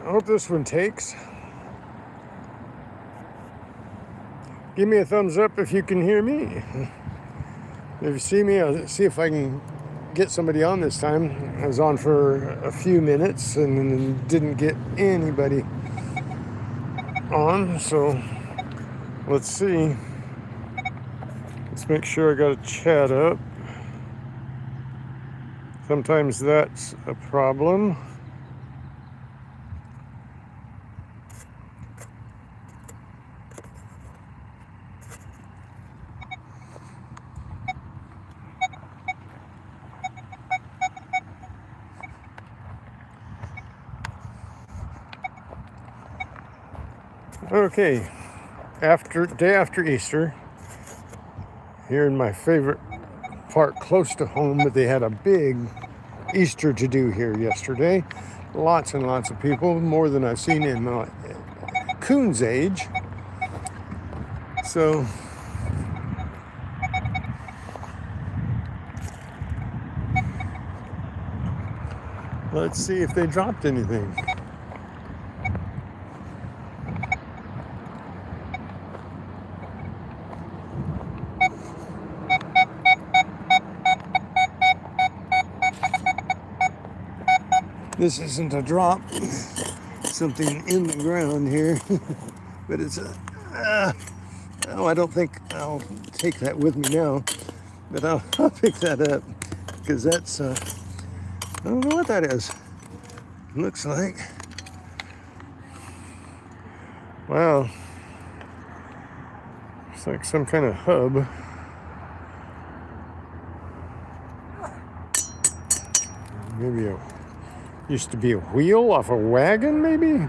I hope this one takes. Give me a thumbs up if you can hear me. If you see me, I'll see if I can get somebody on this time. I was on for a few minutes and didn't get anybody on, so let's see. Let's make sure I got a chat up. Sometimes that's a problem. Okay, day after Easter, here in my favorite park close to home, but they had a big Easter to do here yesterday. Lots and lots of people, more than I've seen in Coon's age. So let's see if they dropped anything. This isn't a drop, something in the ground here, but it's oh, I don't think I'll take that with me now, but I'll pick that up, because that's, I don't know what that is. Looks like, wow, it's like some kind of hub. Maybe used to be a wheel off a wagon, maybe?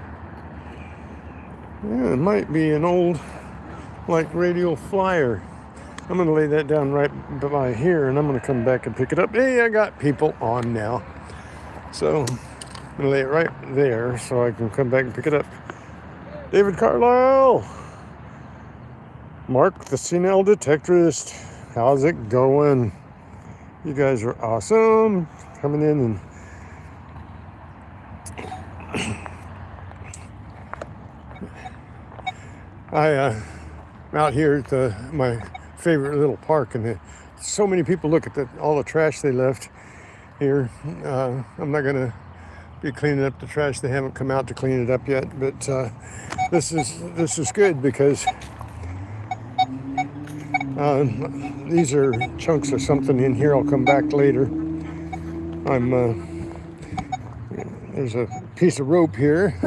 Yeah, it might be an old, like, radial flyer. I'm going to lay that down right by here, and I'm going to come back and pick it up. Hey, I got people on now. So, I'm going to lay it right there so I can come back and pick it up. David Carlisle! Mark the Metal Detectorist. How's it going? You guys are awesome. Coming in and I'm out here at my favorite little park, and so many people look at all the trash they left here. I'm not going to be cleaning up the trash. They haven't come out to clean it up yet, but this is good, because these are chunks of something in here. I'll come back later. There's a piece of rope here,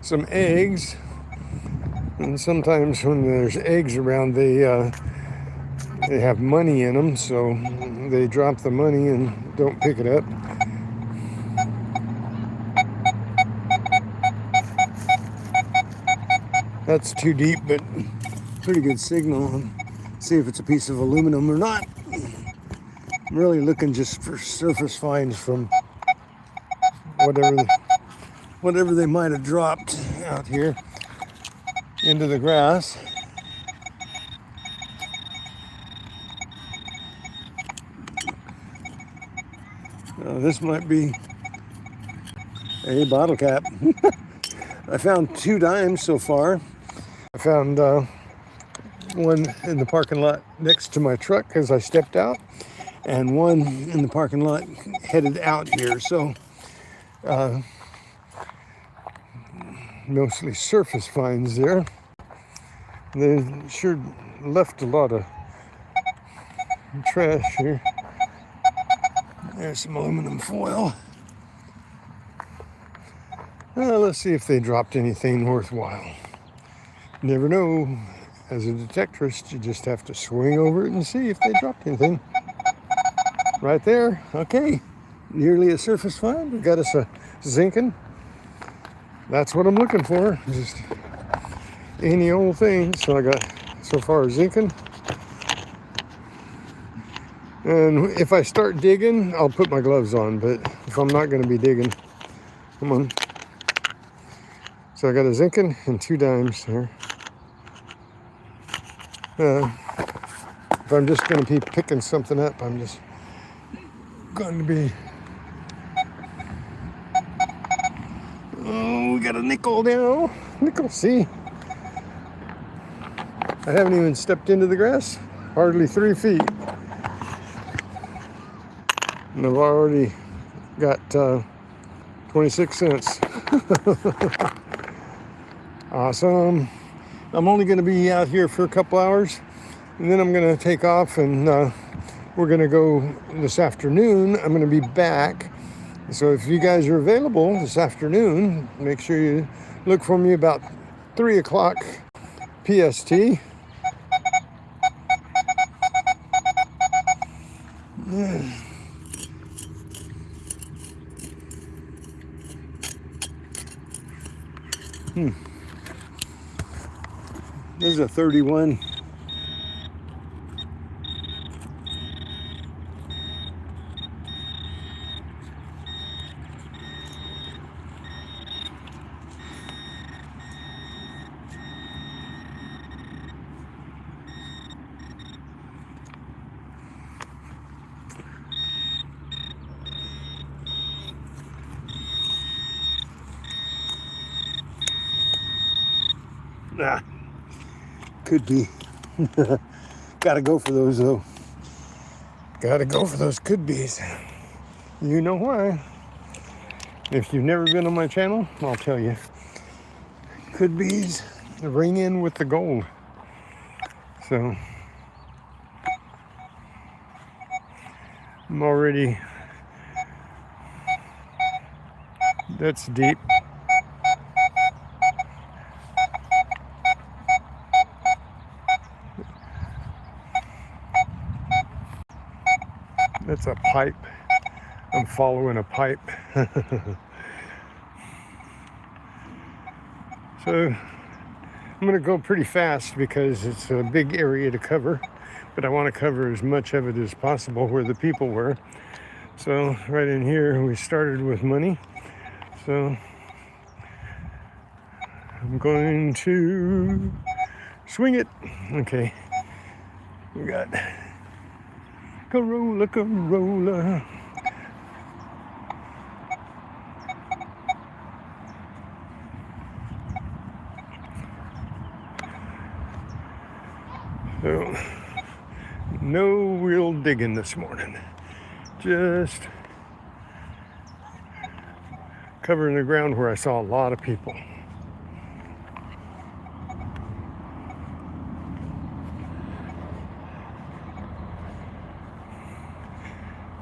some eggs. And sometimes when there's eggs around, they have money in them, so they drop the money and don't pick it up. That's too deep, but pretty good signal. See if it's a piece of aluminum or not. I'm really looking just for surface finds from whatever they might have dropped out here into the grass. This might be a bottle cap. I found 2 dimes so far. I found one in the parking lot next to my truck as I stepped out, and one in the parking lot headed out here. So mostly surface finds there. They sure left a lot of trash here. There's some aluminum foil. Let's see if they dropped anything worthwhile. Never know. As a detectorist, you just have to swing over it and see if they dropped anything. Right there. Okay. Nearly a surface find. We got us a zinkin. That's what I'm looking for. Just any old thing. So I got so far a zinkin. And if I start digging, I'll put my gloves on. But if I'm not going to be digging, come on. So I got a zinkin and 2 dimes here. If I'm just going to be picking something up, I'm just going to be we got a nickel now. Nickel, see? I haven't even stepped into the grass. Hardly 3 feet. And I've already got 26 cents. Awesome. I'm only going to be out here for a couple hours, and then I'm going to take off, and we're going to go this afternoon. I'm going to be back. So if you guys are available this afternoon, make sure you look for me about 3 o'clock PST. This is a 31. Nah, could be. Gotta go for those though. Gotta go for those could be's. You know why? If you've never been on my channel, I'll tell you. Could be's ring in with the gold. So I'm already, that's deep. That's a pipe. I'm following a pipe. So I'm going to go pretty fast because it's a big area to cover, but I want to cover as much of it as possible where the people were. So right in here we started with money. So I'm going to swing it. Okay. We got Corolla, Corolla. So, no real digging this morning. Just covering the ground where I saw a lot of people.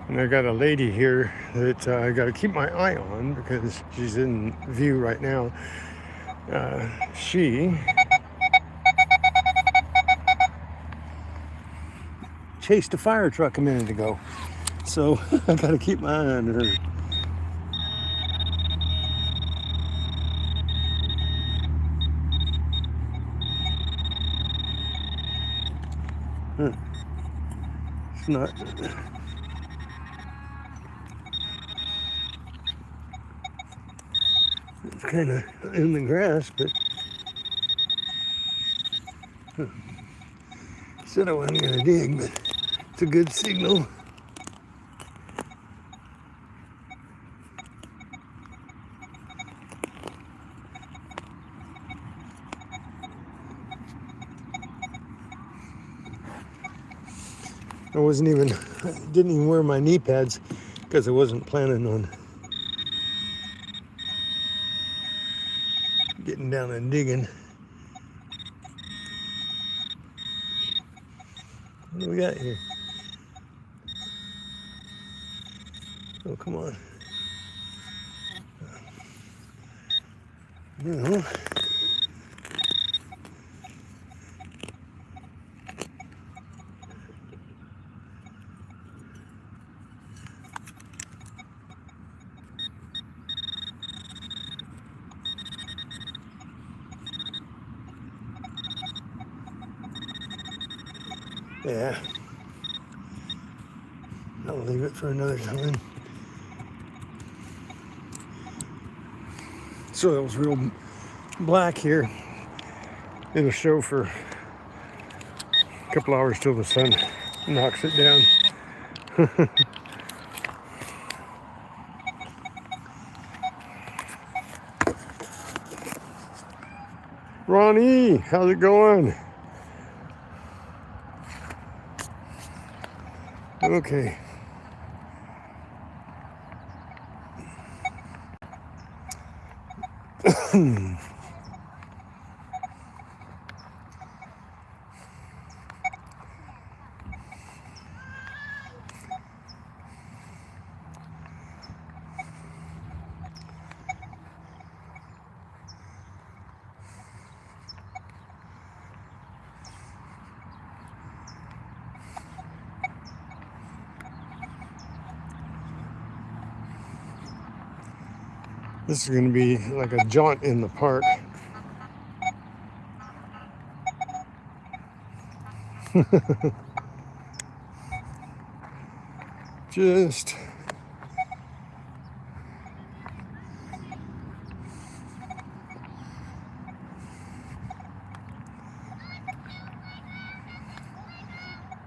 And I got a lady here that I got to keep my eye on because she's in view right now. She chased a fire truck a minute ago, so I got to keep my eye on her. It's not. It's kind of in the grass, but said I wasn't going to dig, but it's a good signal. I didn't even wear my knee pads because I wasn't planning on getting down and digging. What do we got here? Oh, come on. No. Yeah. I'll leave it for another time. Soil's real black here. It'll show for a couple hours till the sun knocks it down. Ronnie, how's it going? Okay. This is going to be like a jaunt in the park. Just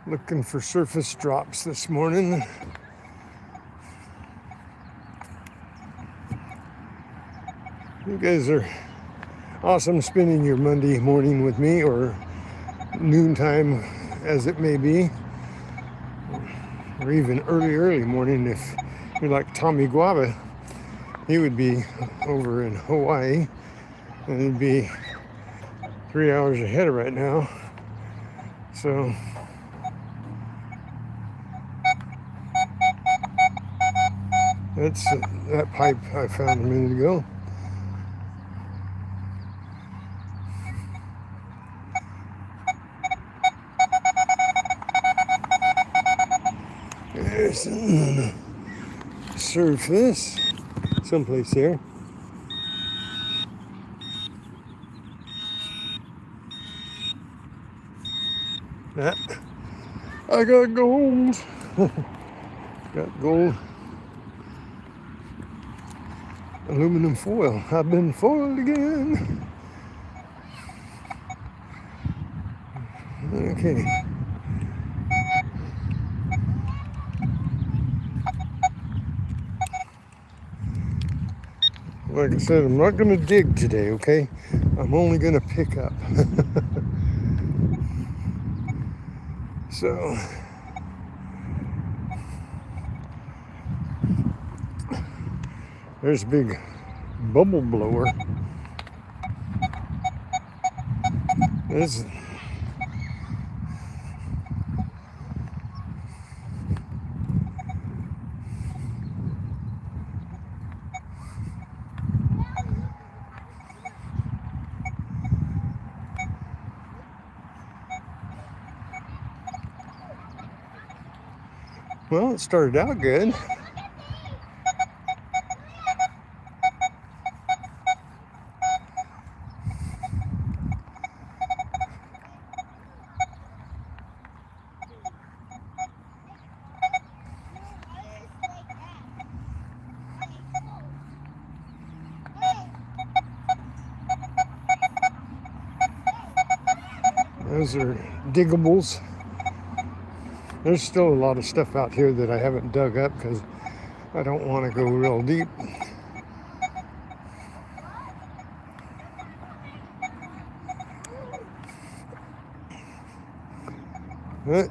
looking for surface drops this morning. You guys are awesome spending your Monday morning with me, or noontime as it may be, or even early morning if you're like Tommy Guava. He would be over in Hawaii, and it'd be 3 hours ahead of right now. So that's that pipe I found a minute ago. There's surface someplace here. That I got gold. Got gold aluminum foil. I've been foiled again. Okay. Like I said, I'm not going to dig today, okay? I'm only going to pick up. So, there's a big bubble blower. There's well, it started out good. Those are diggables. There's still a lot of stuff out here that I haven't dug up because I don't want to go real deep. But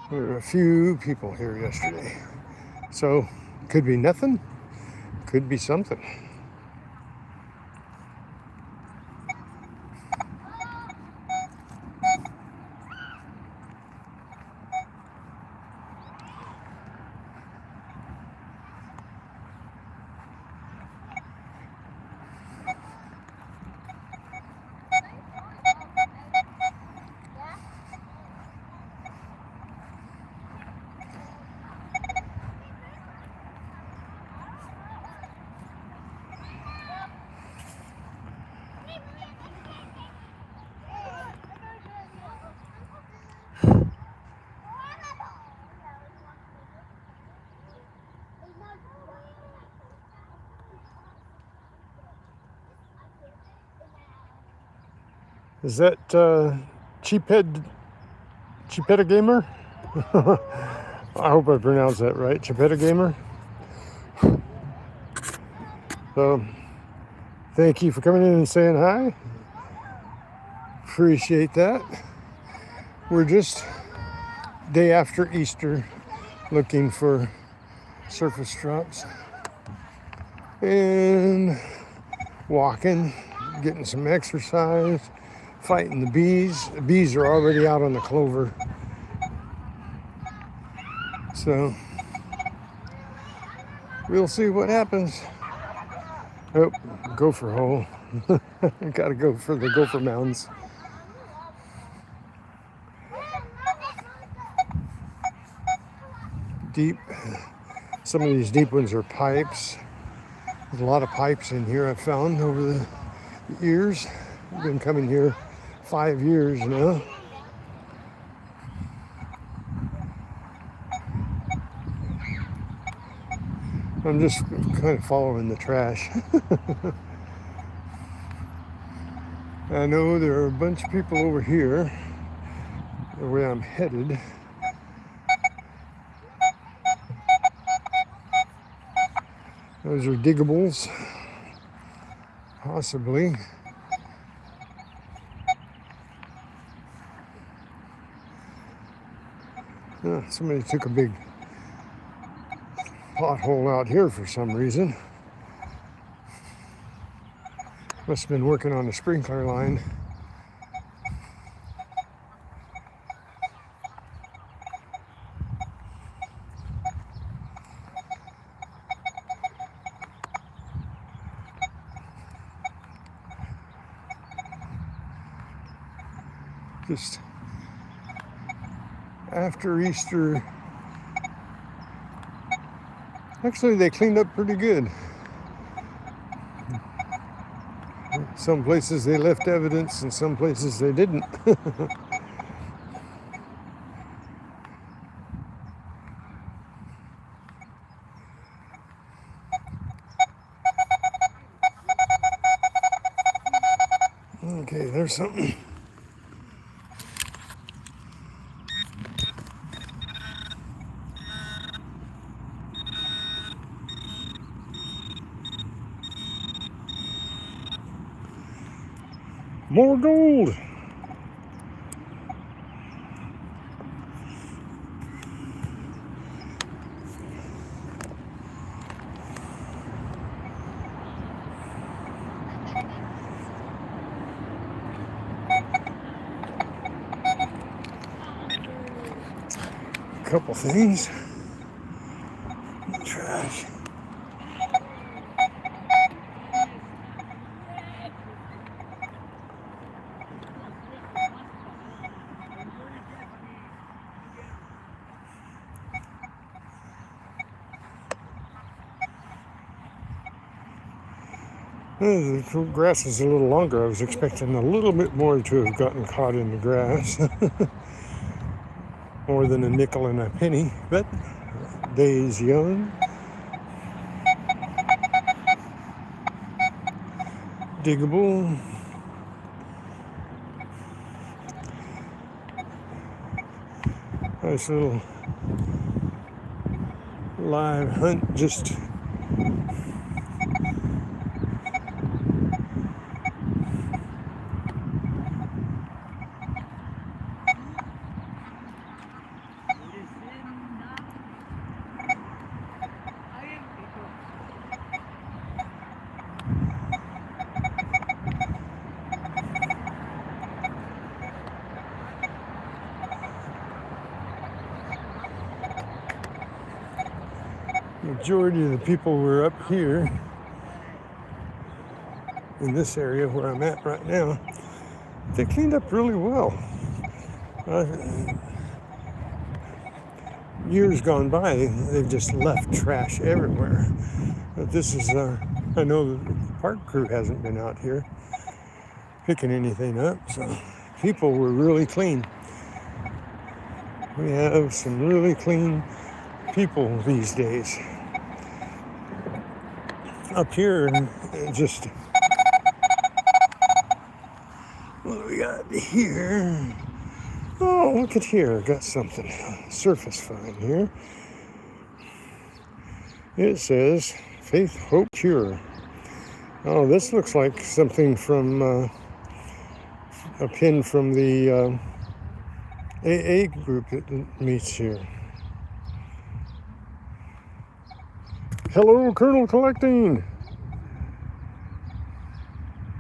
there were a few people here yesterday. So, could be nothing, could be something. Is that cheaphead Chipetta Gamer. I hope I pronounced that right. Chipetta Gamer. So, thank you for coming in and saying hi. Appreciate that. We're just day after Easter looking for surface drops and walking, getting some exercise, fighting the bees. The bees are already out on the clover. So we'll see what happens. Oh, gopher hole. Gotta go for the gopher mounds. Deep. Some of these deep ones are pipes. There's a lot of pipes in here I've found over the years. I've been coming here 5 years now. I'm just kind of following the trash. I know there are a bunch of people over here, the way I'm headed. Those are diggables, possibly. Somebody took a big pothole out here for some reason. Must have been working on the sprinkler line. Just after Easter, actually they cleaned up pretty good. Some places they left evidence and some places they didn't. Okay, there's something. More gold. Couple things. Trash. The grass is a little longer. I was expecting a little bit more to have gotten caught in the grass. More than a nickel and a penny, but days young. Diggable. Nice little live hunt, just majority of the people were up here in this area where I'm at right now. They cleaned up really well. Years gone by, they've just left trash everywhere. But this is, I know the park crew hasn't been out here picking anything up, so people were really clean. We have some really clean people these days. Up here, just what do we got here? Oh, look at here. Got something. Surface find here. It says Faith, Hope, Cure. Oh, this looks like something from a pin from the AA group that meets here. Hello, Colonel Collecting.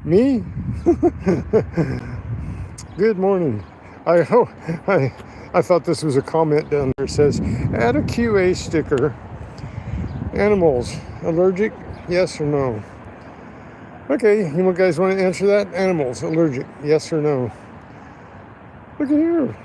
Me? Good morning. I thought this was a comment down there. It says, add a QA sticker. Animals, allergic, yes or no? Okay, you guys want to answer that? Animals, allergic, yes or no? Look at here.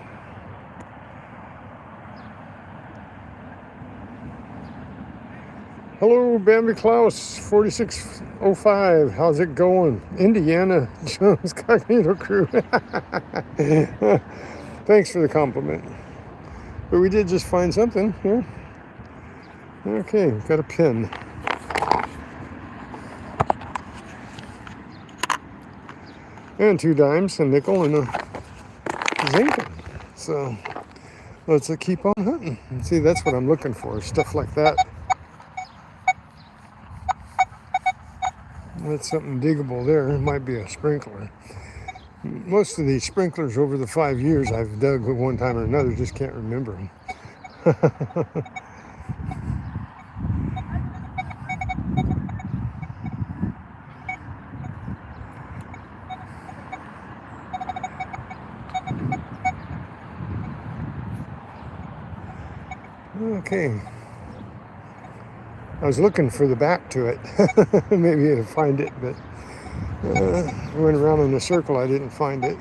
Hello, Bambi Klaus, 4605. How's it going? Indiana Jones Cognito Crew. Thanks for the compliment. But we did just find something here. Okay, got a pin. And 2 dimes, a nickel, and a zinc. So let's keep on hunting. See, that's what I'm looking for, stuff like that. That's something diggable there. It might be a sprinkler. Most of these sprinklers over the 5 years I've dug at one time or another, just can't remember them. Okay. I was looking for the back to it. Maybe I'd find it, but went around in a circle, I didn't find it.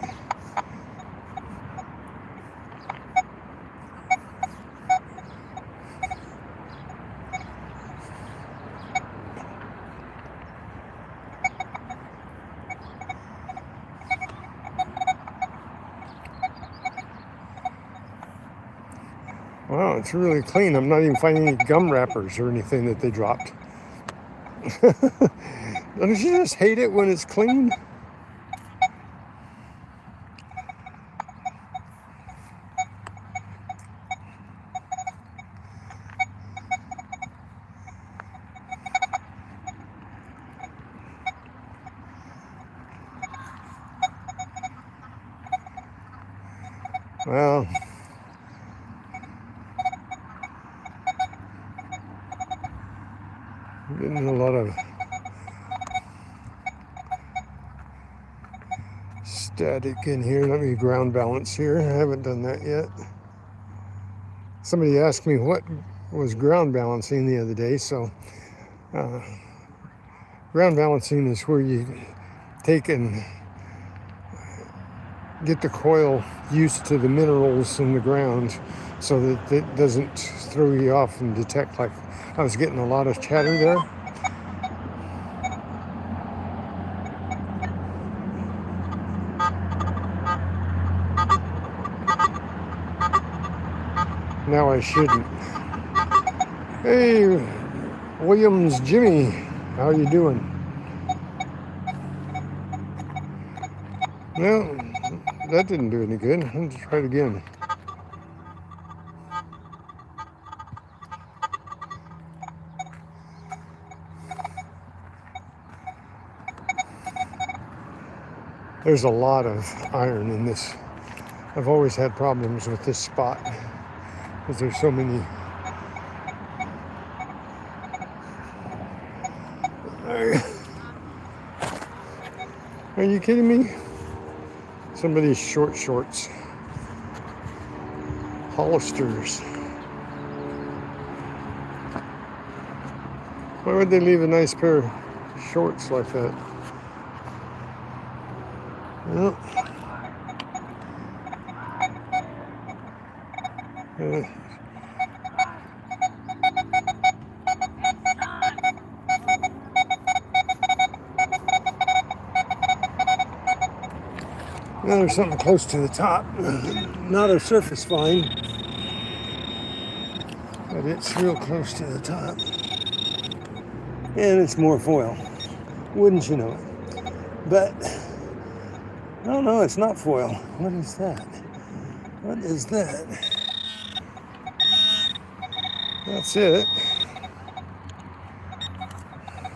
Wow, it's really clean. I'm not even finding any gum wrappers or anything that they dropped. Don't you just hate it when it's clean? Well, getting a lot of static in here. Let me ground balance here. I haven't done that yet. Somebody asked me what was ground balancing the other day. So ground balancing is where you take and get the coil used to the minerals in the ground so that it doesn't throw you off and detect. Like I was getting a lot of chatter there. Now I shouldn't. Hey, Williams Jimmy, how you doing? No, that didn't do any good. Let's try it again. There's a lot of iron in this. I've always had problems with this spot because there's so many. Are you kidding me? Somebody's short shorts. Holsters. Why would they leave a nice pair of shorts like that? Well, now there's something close to the top. Not a surface find, but it's real close to the top. And it's more foil. Wouldn't you know it? But, no, it's not foil. What is that? What is that? That's it.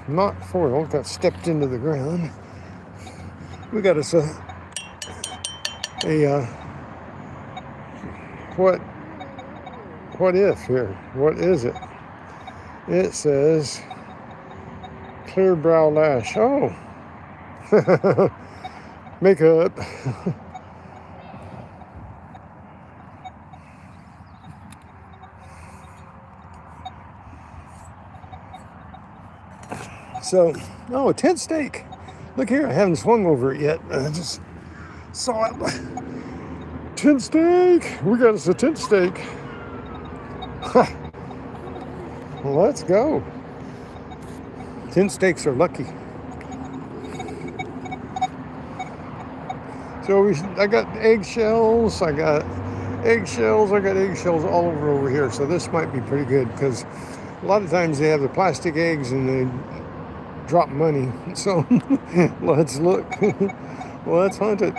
Not foil, got stepped into the ground. We got us a what if here? What is it? It says clear brow lash. Oh, makeup. So, oh, a tent stake. Look here, I haven't swung over it yet. I just saw it. Tent stake. We got us a tent stake. Well, let's go. Tent stakes are lucky. So I got eggshells. I got eggshells all over here. So this might be pretty good because a lot of times they have the plastic eggs and they drop money. So let's look. Let's hunt it.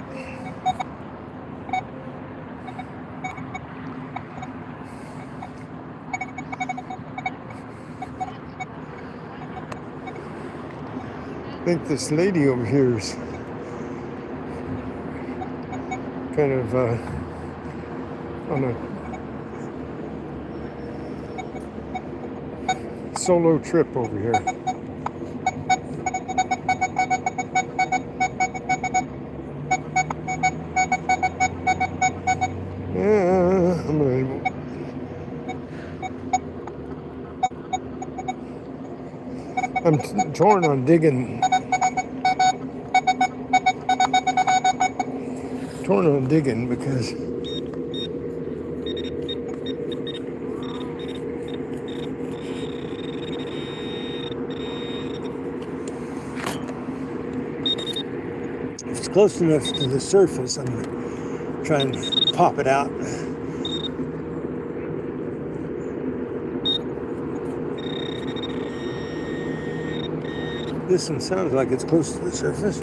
I think this lady over here is kind of on a solo trip over here. Yeah, I'm torn on digging. Because if it's close enough to the surface, I'm going to try and pop it out. This one sounds like it's close to the surface.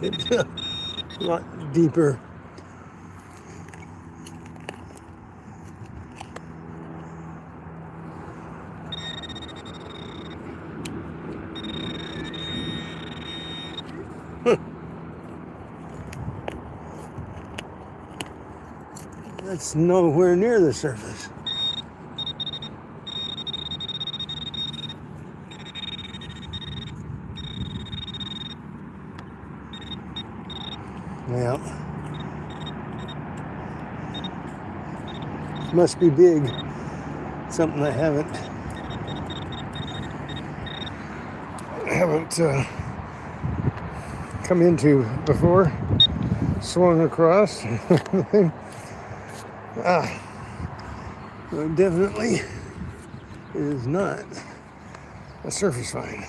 It's a lot deeper. That's nowhere near the surface. Yeah. Must be big. Something I haven't come into before. Swung across. So definitely is not a surface find.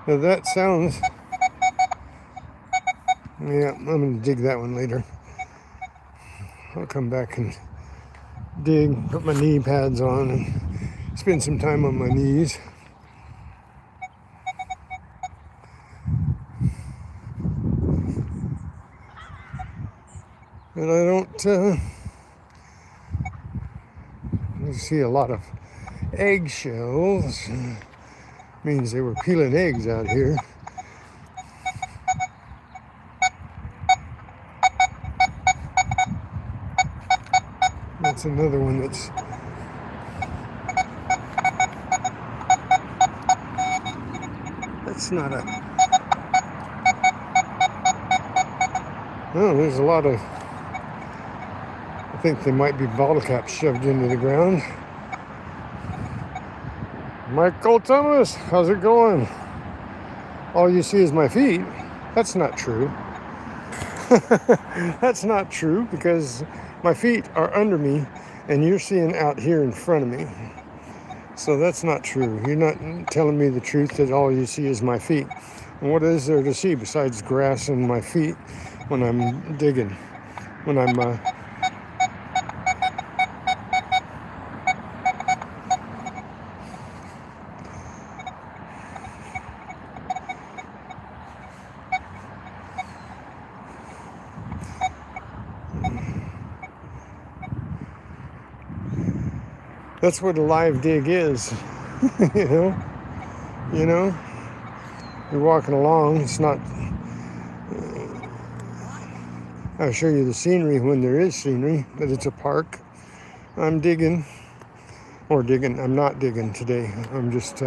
So that sounds, yeah, I'm going to dig that one later. I'll come back and dig, put my knee pads on, and spend some time on my knees. But I don't you see a lot of eggshells. Means they were peeling eggs out here. That's another one that's That's not a... Oh, there's a lot of... I think they might be bottle caps shoved into the ground. Michael Thomas, how's it going? All you see is my feet. That's not true. That's not true, because my feet are under me and you're seeing out here in front of me. So that's not true. You're not telling me the truth that all you see is my feet. And what is there to see besides grass and my feet when I'm digging? When I'm that's what a live dig is. you know, you're walking along. It's not, I'll show you the scenery when there is scenery, but it's a park. I'm digging, I'm not digging today. I'm just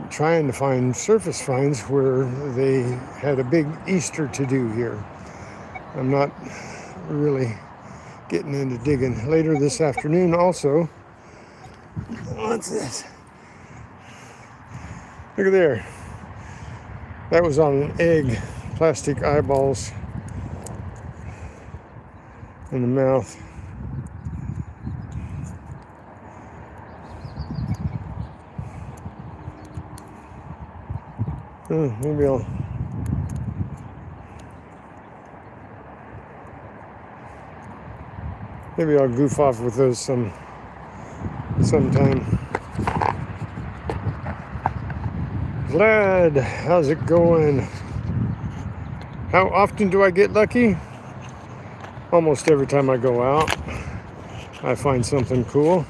trying to find surface finds where they had a big Easter to do here. I'm not really getting into digging. Later this afternoon also. What's this? Look at there. That was on an egg. Plastic eyeballs in the mouth. Oh, maybe I'll goof off with those sometime. Vlad, how's it going? How often do I get lucky? Almost every time I go out, I find something cool.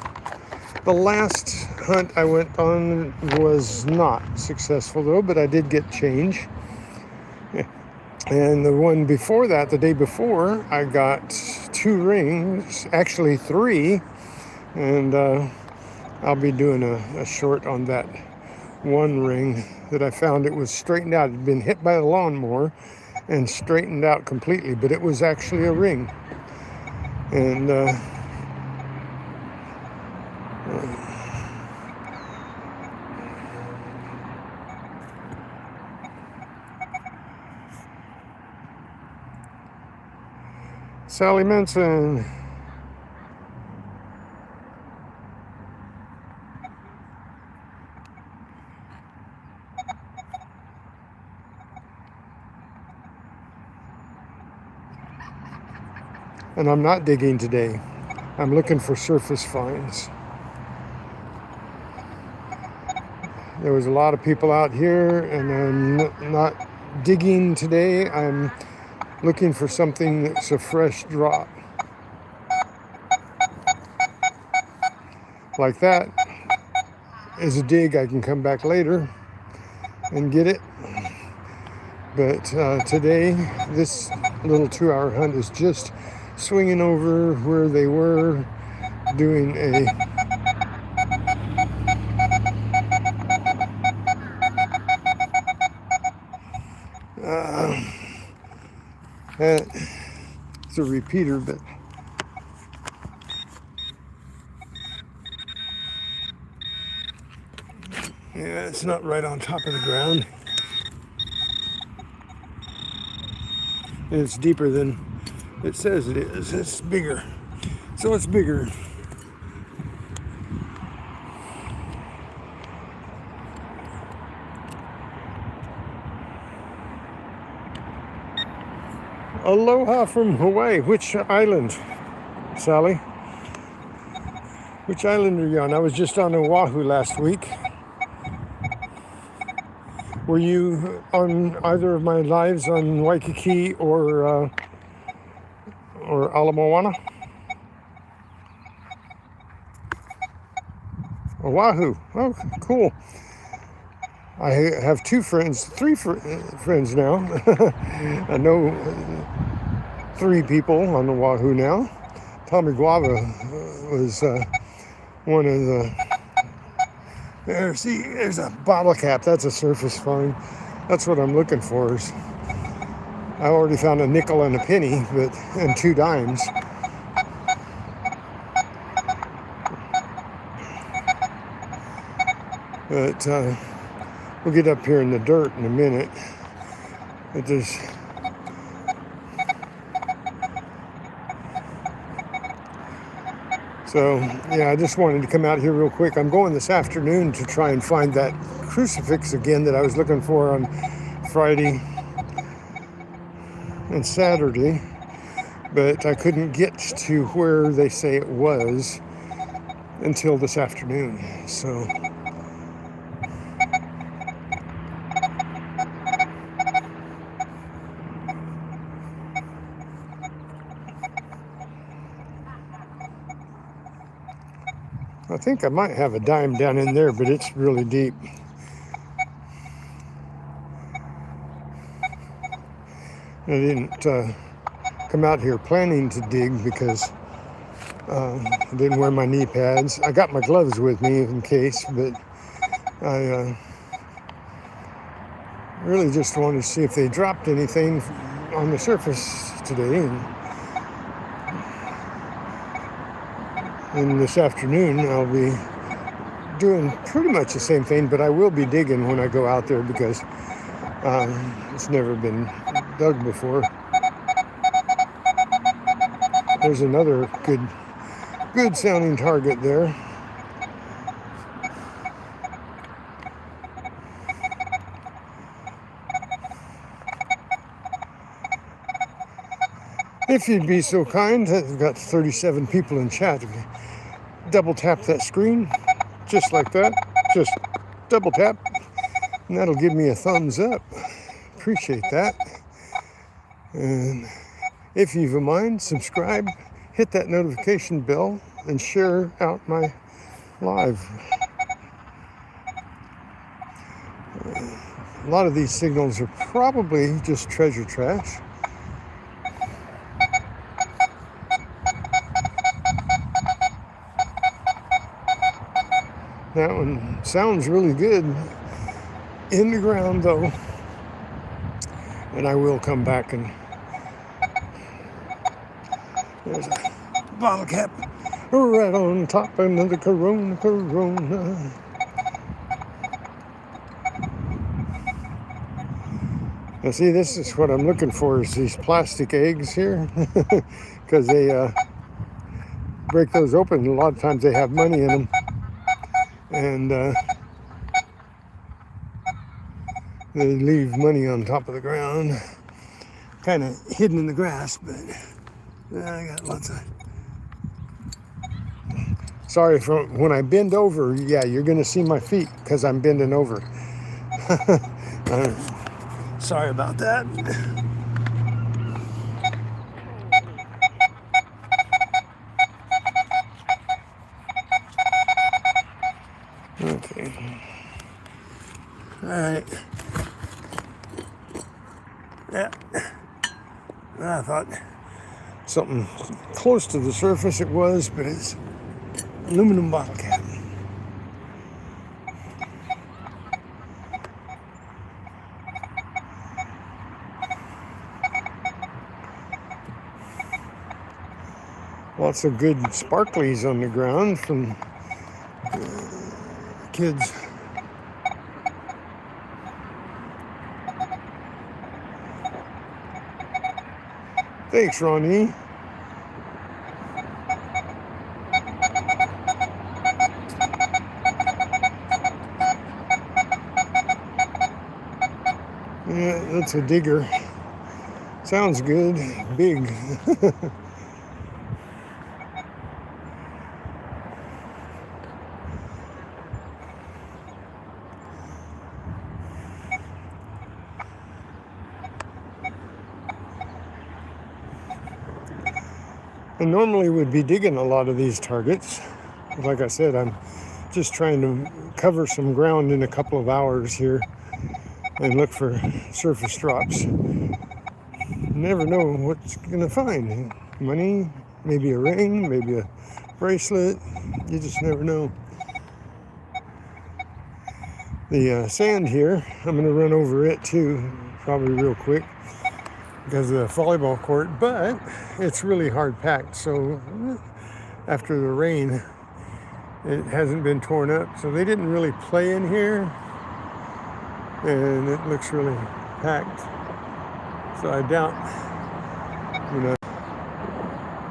The last hunt I went on was not successful though, but I did get change. And the one before that, the day before, I got 2 rings, actually 3, and I'll be doing a short on that one ring that I found. It was straightened out. It had been hit by a lawnmower and straightened out completely, but it was actually a ring. And Sally Manson. And I'm not digging today. I'm looking for surface finds. There was a lot of people out here, and I'm not digging today. I'm looking for something that's a fresh drop. Like that is a dig. I can come back later and get it. But today, this little 2-hour hunt is just swinging over where they were doing a it's a repeater, but yeah, it's not right on top of the ground. And it's deeper than it says it is. It's bigger. So it's bigger. Aloha from Hawaii. Which island, Sally? Which island are you on? I was just on Oahu last week. Were you on either of my lives on Waikiki or Ala Moana? Oahu. Oh, cool. I have 3 friends now. I know 3 people on Oahu now. Tommy Guava was one of the There, see, there's a bottle cap. That's a surface find. That's what I'm looking for. I already found a nickel and a penny, and 2 dimes. But we'll get up here in the dirt in a minute. But there's So, yeah, I just wanted to come out here real quick. I'm going this afternoon to try and find that crucifix again that I was looking for on Friday and Saturday, but I couldn't get to where they say it was until this afternoon. So, I think I might have a dime down in there, but it's really deep. I didn't come out here planning to dig because I didn't wear my knee pads. I got my gloves with me in case, but I really just wanted to see if they dropped anything on the surface today. And this afternoon I'll be doing pretty much the same thing, but I will be digging when I go out there because it's never been dug before. There's another good sounding target there. If you'd be so kind, I've got 37 people in chat. If you double tap that screen, just like that, just double tap, and that'll give me a thumbs up. Appreciate that. And if you've a mind, subscribe, hit that notification bell, and share out my live. A lot of these signals are probably just treasure trash. That one sounds really good in the ground though. And I will come back and there's a bottle cap right on top of the Corona. Now see, this is what I'm looking for, is these plastic eggs here. Because they break those open. A lot of times they have money in them. And they leave money on top of the ground. Kind of hidden in the grass, but I got lots of... Sorry, when I bend over, yeah, you're going to see my feet because I'm bending over. Sorry about that. Okay. All right. Yeah. I thought something close to the surface it was, but it's aluminum bottle cap. Lots of good sparklies on the ground from kids. Thanks, Ronnie. Yeah, that's a digger. Sounds good. Big. I normally would be digging a lot of these targets. Like I said, I'm just trying to cover some ground in a couple of hours here and look for surface drops. Never know what's gonna find. Money, maybe a ring, maybe a bracelet. You just never know. The sand here, I'm going to run over it too, probably real quick, because of the volleyball court, but it's really hard packed, so after the rain, it hasn't been torn up, so they didn't really play in here, and it looks really packed, so I doubt I'm going to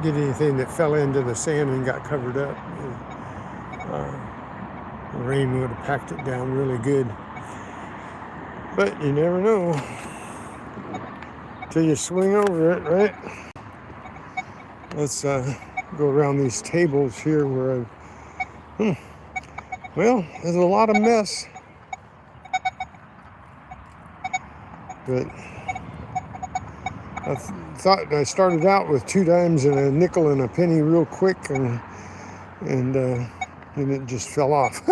get anything that fell into the sand and got covered up. The rain would have packed it down really good, but you never know till you swing over it, right? Let's go around these tables here where well, there's a lot of mess, but I thought I started out with 2 dimes and a nickel and a penny real quick, and it just fell off.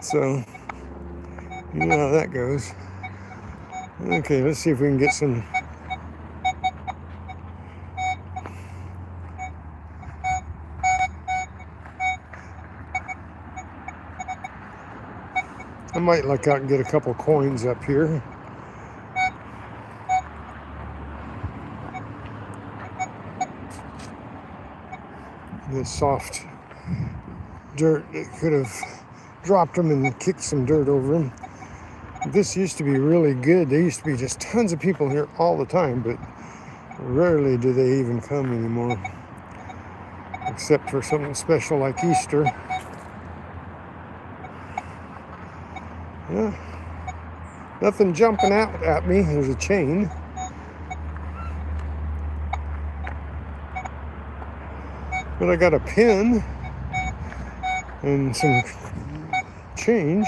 So you know how that goes. Okay, let's see if we can get some. I might luck out and get a couple coins up here. The soft dirt, it could have dropped them and kicked some dirt over them. This used to be really good. There used to be just tons of people here all the time, but rarely do they even come anymore, except for something special like Easter. Yeah, nothing jumping out at me. There's a chain. But I got a pin and some change.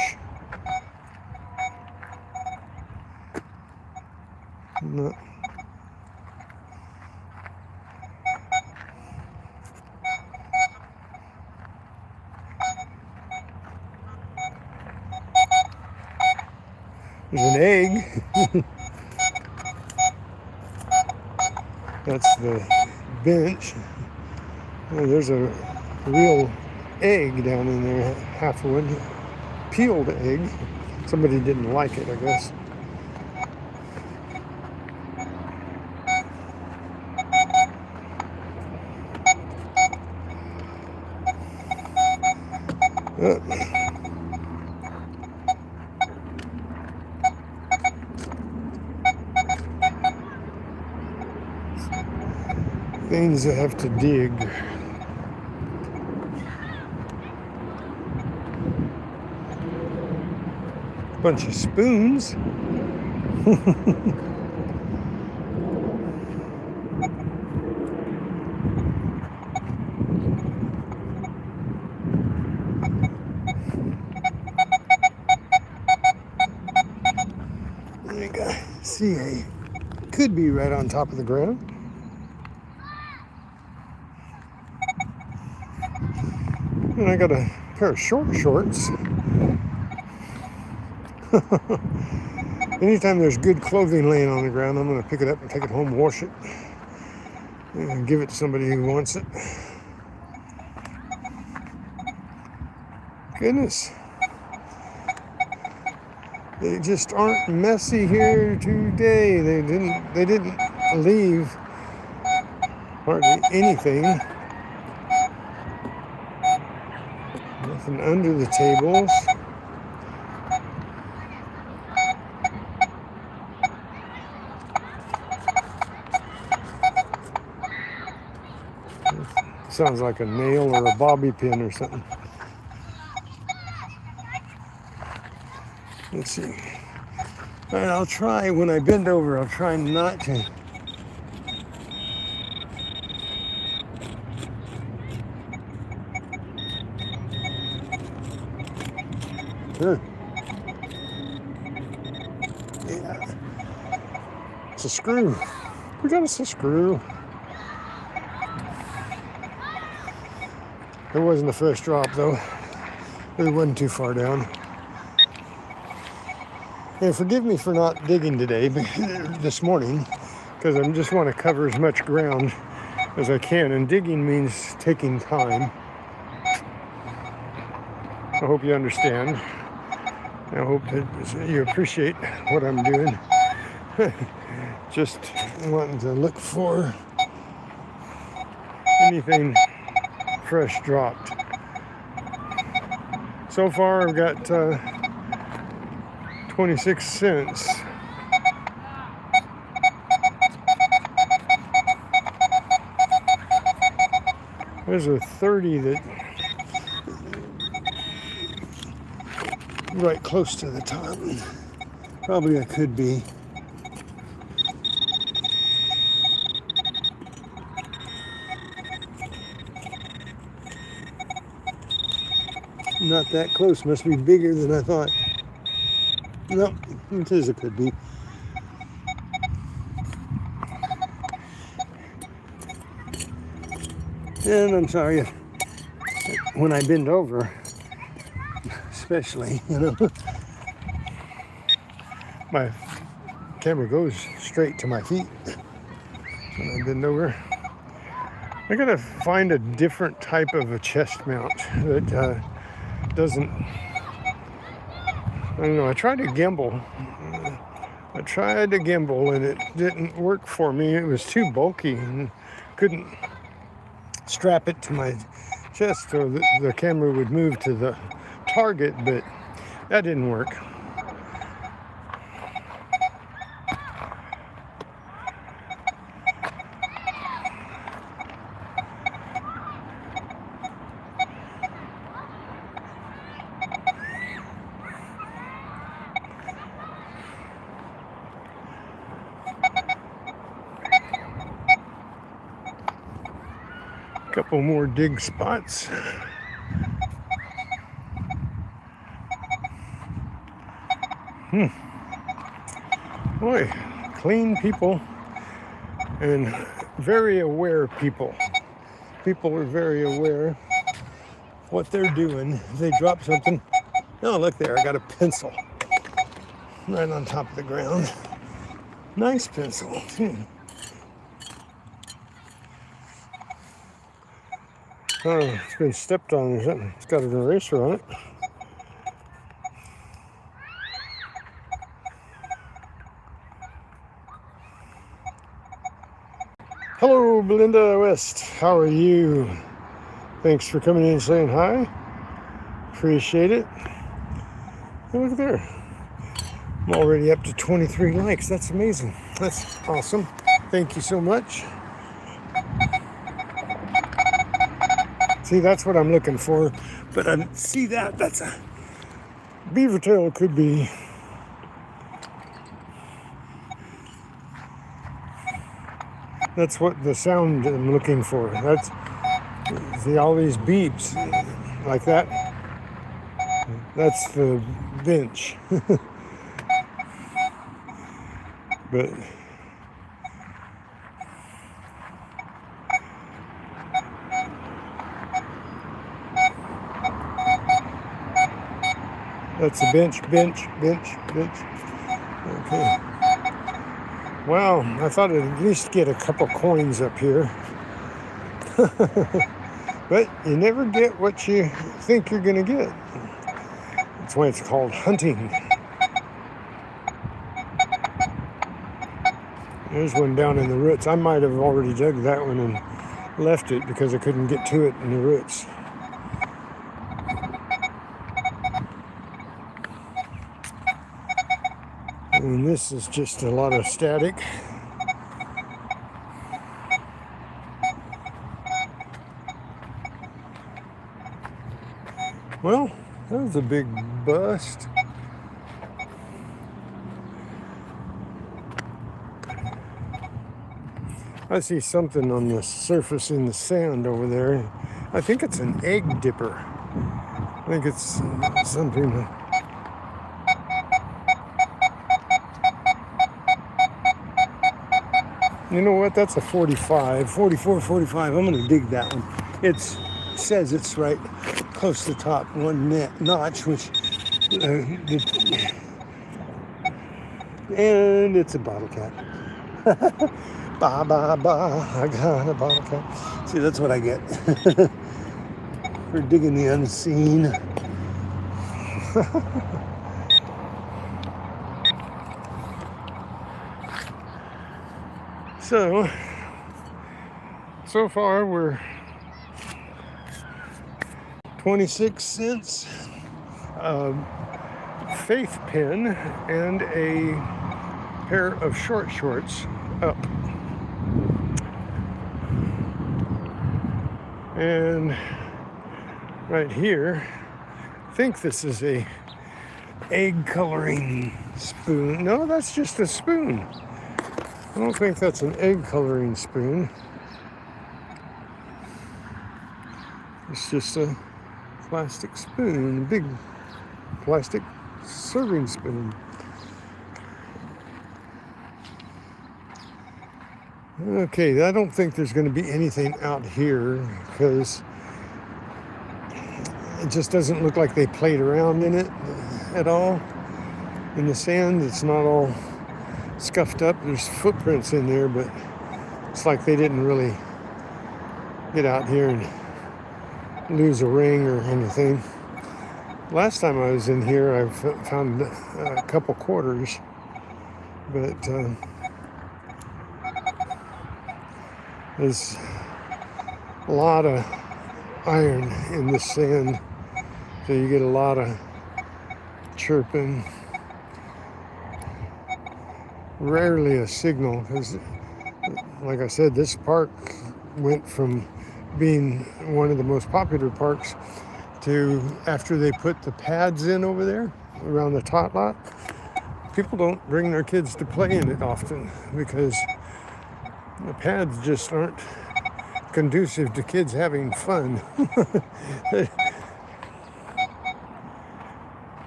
No. There's an egg. That's the bench. Oh, there's a real egg down in there, half one, peeled egg. Somebody didn't like it, I guess. Things that have to dig. Bunch of spoons. I got, see, I could be right on top of the ground. And I got a pair of short shorts. Anytime there's good clothing laying on the ground, I'm going to pick it up and take it home, wash it, and give it to somebody who wants it. Goodness. They just aren't messy here today. They didn't leave hardly anything. Nothing under the tables. Sounds like a nail or a bobby pin or something. Let's see. All right, I'll try, when I bend over, I'll try not to. Huh. Yeah. It's a screw. We got us a screw. It wasn't a first drop though. It wasn't too far down. And forgive me for not digging today, this morning, because I just want to cover as much ground as I can, and digging means taking time. I hope you understand. I hope that you appreciate what I'm doing. Just wanting to look for anything fresh dropped. So far I've got 26 cents. There's a 30 that right close to the top. Probably I could be. Not that close, must be bigger than I thought. No, it is a could be. And I'm sorry if, when I bend over, especially, my camera goes straight to my feet when I bend over. I gotta find a different type of a chest mount that doesn't, I don't know, I tried to gimbal and it didn't work for me. It was too bulky and couldn't strap it to my chest so that the camera would move to the target, but that didn't work. Couple more dig spots. Boy, clean people and very aware people. People are very aware what they're doing. If they drop something, oh look there, I got a pencil right on top of the ground. Nice pencil. Oh, it's been stepped on or something. It's got an eraser on it. Hello, Belinda West. How are you? Thanks for coming in and saying hi. Appreciate it. And look there. I'm already up to 23 likes. That's amazing. That's awesome. Thank you so much. See, that's what I'm looking for. But I see that's a beaver tail. Could be. That's what the sound I'm looking for. That's, see all these beeps like that. That's the bench. But that's the bench. Okay. Well, I thought I'd at least get a couple coins up here. But you never get what you think you're going to get. That's why it's called hunting. There's one down in the roots. I might have already dug that one and left it because I couldn't get to it in the roots. And this is just a lot of static. Well, that was a big bust. I see something on the surface in the sand over there. I think it's an egg dipper. I think it's something. You know what? That's a 45, 44, 45. I'm going to dig that one. It says it's right close to the top, one notch, which, and it's a bottle cap. Ba, ba, ba, I got a bottle cap. See, that's what I get for digging the unseen. So far we're 26 cents, a faith pin, and a pair of short shorts up. And right here, I think this is a egg coloring spoon. No, that's just a spoon. I don't think that's an egg coloring spoon. It's just a plastic spoon, a big plastic serving spoon. Okay, I don't think there's going to be anything out here because it just doesn't look like they played around in it at all. In the sand, it's not all scuffed up. There's footprints in there, but it's like they didn't really get out here and lose a ring or anything. Last time I was in here, I found a couple quarters, but there's a lot of iron in the sand, so you get a lot of chirping. Rarely a signal, because like I said, this park went from being one of the most popular parks to, after they put the pads in over there around the tot lot, people don't bring their kids to play in it often because the pads just aren't conducive to kids having fun.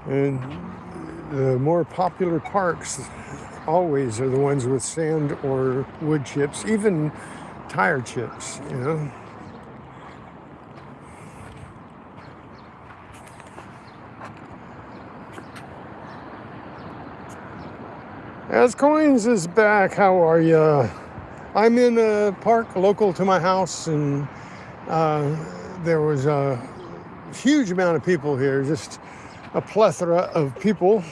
And the more popular parks always are the ones with sand or wood chips, even tire chips, you know. As Coins is back, how are ya? I'm in a park local to my house, and there was a huge amount of people here, just a plethora of people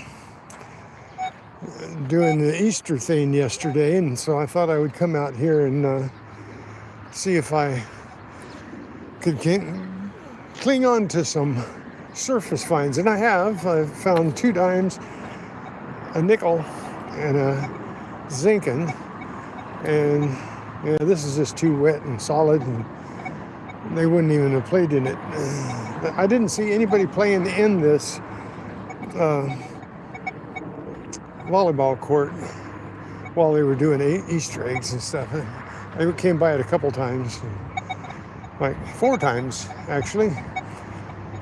doing the Easter thing yesterday, and so I thought I would come out here and see if I could cling on to some surface finds, and I have. I've found 2 dimes, a nickel, and a zinkin, and yeah, this is just too wet and solid, and they wouldn't even have played in it. I didn't see anybody playing in this volleyball court while they were doing Easter eggs and stuff. I came by it a couple times, like 4 times actually,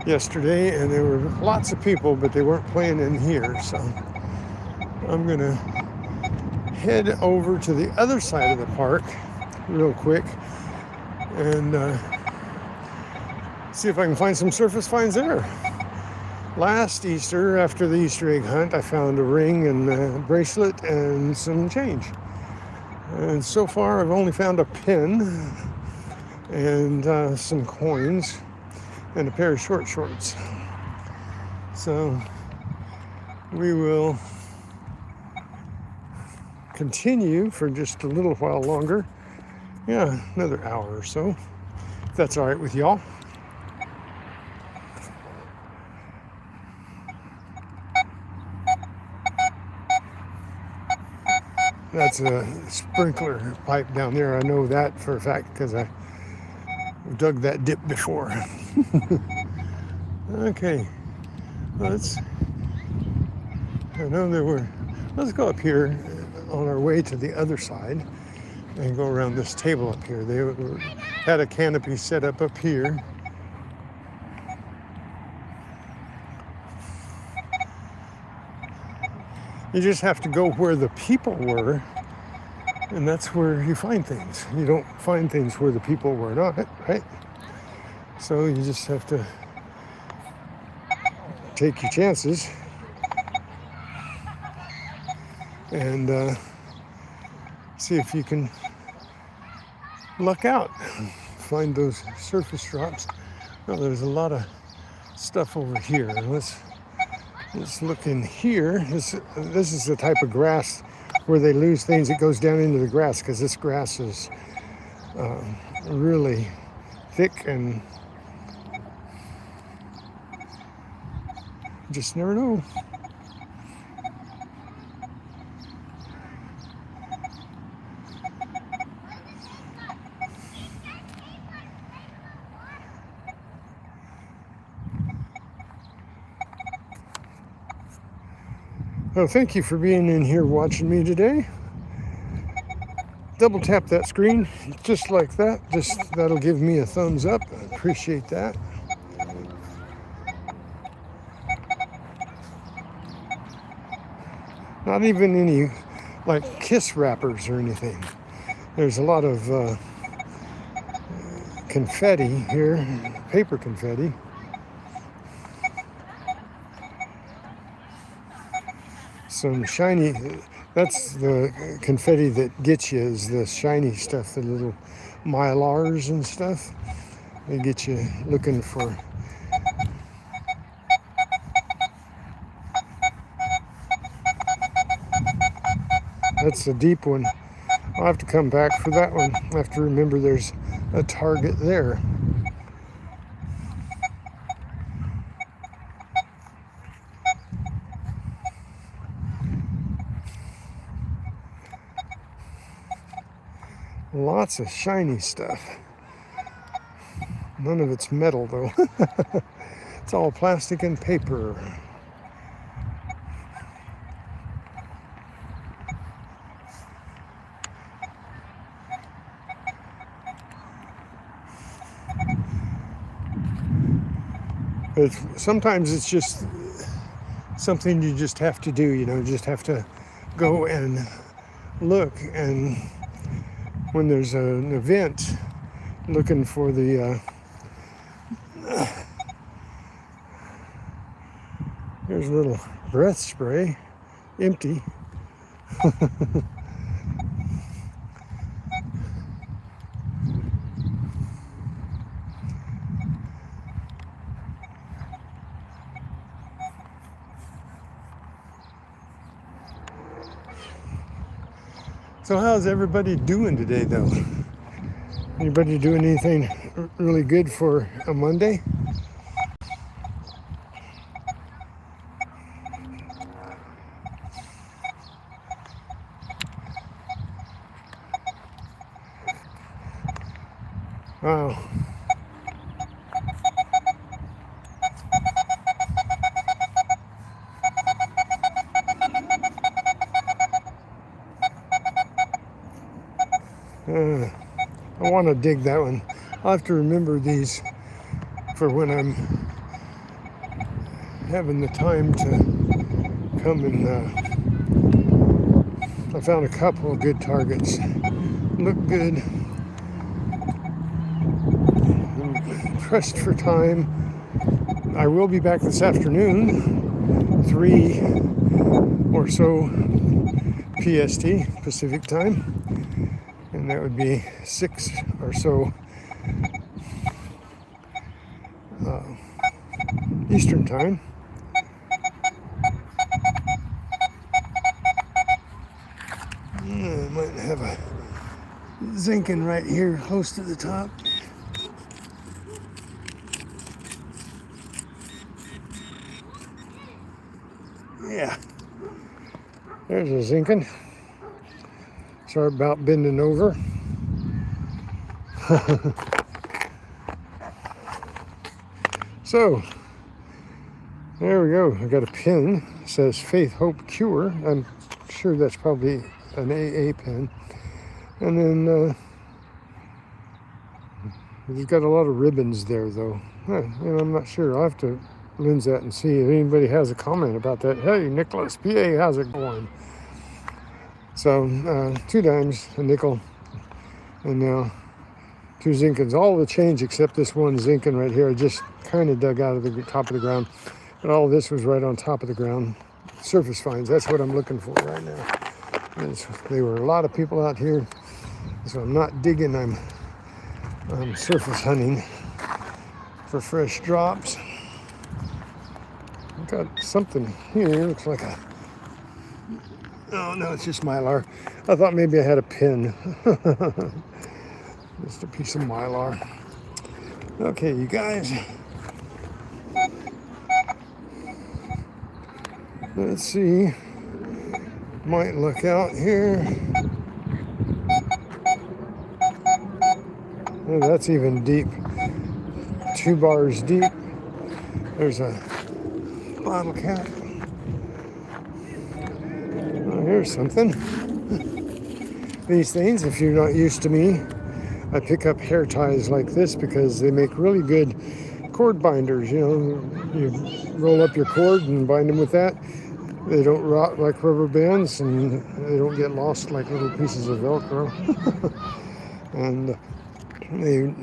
yesterday, and there were lots of people, but they weren't playing in here, so I'm gonna head over to the other side of the park real quick and see if I can find some surface finds there. Last Easter, after the Easter egg hunt, I found a ring and a bracelet and some change. And so far, I've only found a pin and some coins and a pair of short shorts. So we will continue for just a little while longer. Yeah, another hour or so, if that's all right with y'all. That's a sprinkler pipe down there. I know that for a fact because I dug that dip before. Okay, let's go up here on our way to the other side and go around this table up here. They had a canopy set up here. You just have to go where the people were, and that's where you find things. You don't find things where the people were not, right? So you just have to take your chances and see if you can luck out, find those surface drops. Oh, there's a lot of stuff over here. Let's look in here. This is the type of grass where they lose things, it goes down into the grass because this grass is really thick and just never know. Well, thank you for being in here watching me today. Double tap that screen just like that. That'll give me a thumbs up. I appreciate that. Not even any like kiss wrappers or anything. There's a lot of confetti here, paper confetti. Some shiny, that's the confetti that gets you, is the shiny stuff, the little mylars and stuff. They get you looking for. That's a deep one. I'll have to come back for that one. I have to remember there's a target there. Lots of shiny stuff. None of it's metal though. It's all plastic and paper. Sometimes it's just something you just have to do, you just have to go and look, and when there's an event looking for the there's a little breath spray, empty. So how's everybody doing today though? Anybody doing anything really good for a Monday? Wow. I want to dig that one. I'll have to remember these for when I'm having the time to come and I found a couple of good targets. Look good. I'm pressed for time. I will be back this afternoon, 3 or so PST, Pacific time. And that would be 6 or so Eastern time. I might have a zinkin right here close to the top. Yeah, there's a zinkin. Sorry about bending over. So, there we go. I got a pin. It says Faith, Hope, Cure. I'm sure that's probably an AA pin. And then it's got a lot of ribbons there, though. I'm not sure. I'll have to lens that and see if anybody has a comment about that. Hey, Nicholas, PA, how's it going? So, 2 dimes, a nickel, and now 2 zinkins. All the change except this one zinkin right here. I just kind of dug out of the top of the ground. But all of this was right on top of the ground. Surface finds, that's what I'm looking for right now. There were a lot of people out here, so I'm not digging, I'm surface hunting for fresh drops. I've got something here, looks like Oh, no, it's just Mylar. I thought maybe I had a pin. Just a piece of Mylar. Okay, you guys. Let's see. Might look out here. Oh, that's even deep. 2 bars deep. There's a bottle cap. Oh, here's something. These things, if you're not used to me, I pick up hair ties like this because they make really good cord binders. You know, you roll up your cord and bind them with that. They don't rot like rubber bands, and they don't get lost like little pieces of Velcro. And you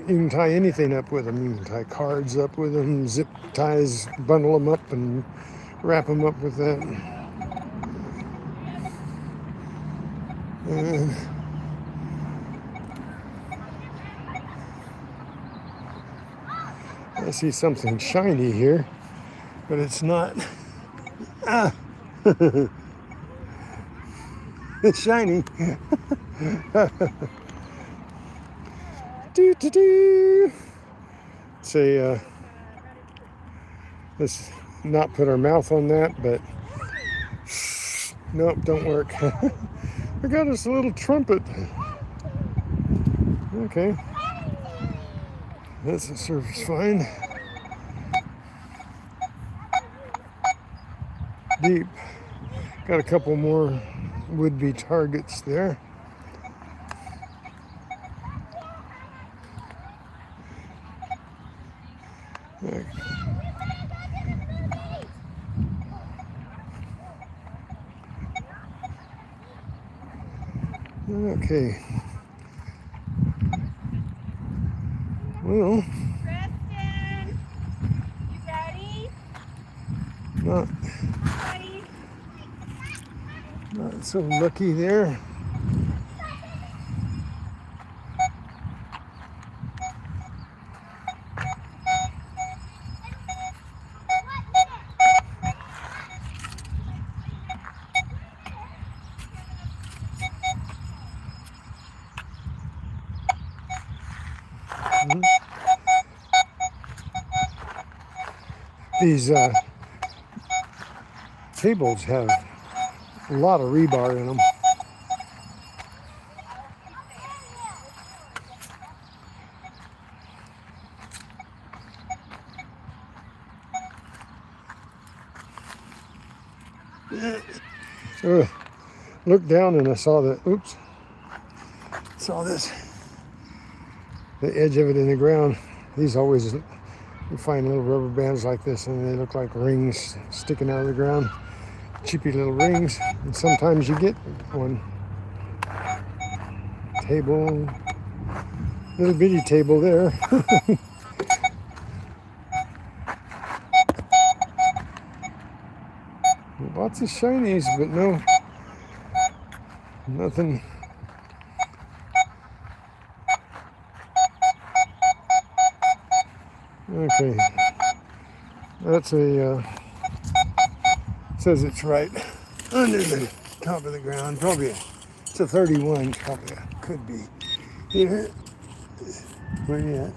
can tie anything up with them. You can tie cards up with them, zip ties, bundle them up, and wrap them up with that. And I see something shiny here, but it's not. Ah! It's shiny. Do do do. Say, let's not put our mouth on that, but nope, don't work. I got us a little trumpet. Okay, that's a surface find. Deep. Got a couple more would-be targets there. Okay. Well, Kristen, you ready? not Ready? not so lucky there. These tables have a lot of rebar in them. Looked down and I saw that. Oops! Saw this. The edge of it in the ground. These always, you find little rubber bands like this, and they look like rings sticking out of the ground. Cheapy little rings, and sometimes you get one. Table, little bitty table there. Lots of shinies, but no, nothing. Okay, that's a, says it's right under the top of the ground, probably it's a 31, probably could be here. Where you at?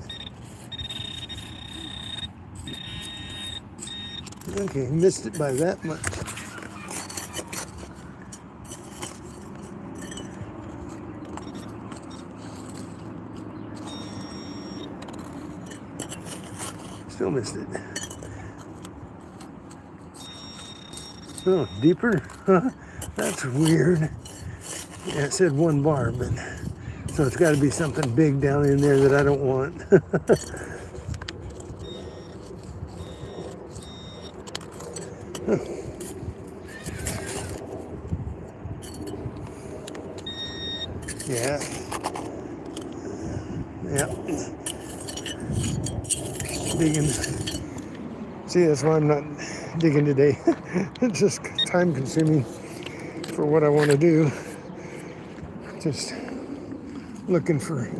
Okay, missed it by that much. Still missed it. Oh, deeper? That's weird. Yeah, it said 1 bar, but so it's got to be something big down in there that I don't want. Yeah. Yeah. Digging. See, that's why I'm not digging today. It's just time consuming for what I want to do. Just looking for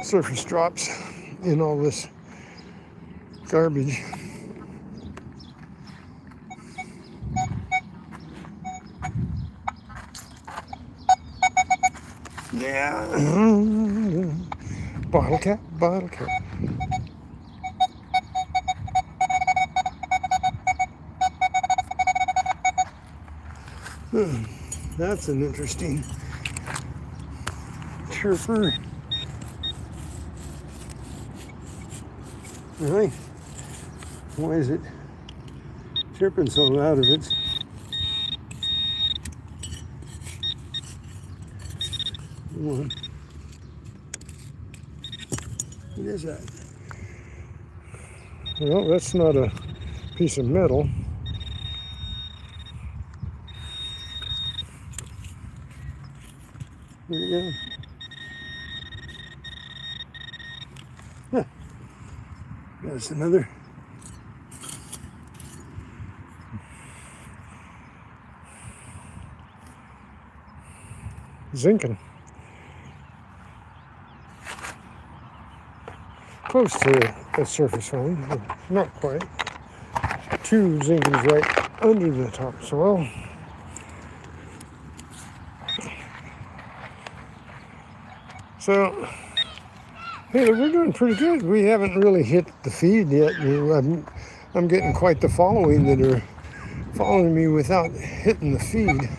surface drops in all this garbage. Yeah. Bottle cap, bottle cap. That's an interesting chirper. Really? Why is it chirping so loud if it's... What is that? Well, that's not a piece of metal. There you go. Huh. There's another. Zinking. Close to a surface one, but not quite. Two zinkings right under the topsoil. So, hey, we're doing pretty good. We haven't really hit the feed yet. I'm getting quite the following that are following me without hitting the feed.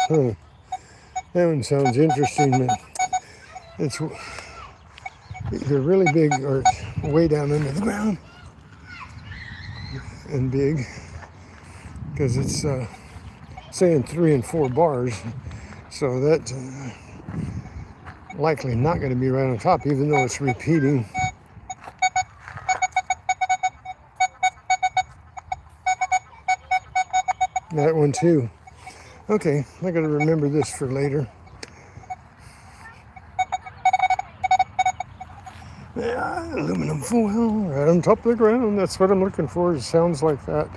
Huh. That one sounds interesting. It's either really big or it's way down under the ground and big, because it's saying 3 and 4 bars, so that's likely not going to be right on top, even though it's repeating. That one too. Okay, I got to remember this for later. Yeah, aluminum foil right on top of the ground. That's what I'm looking for. It sounds like that.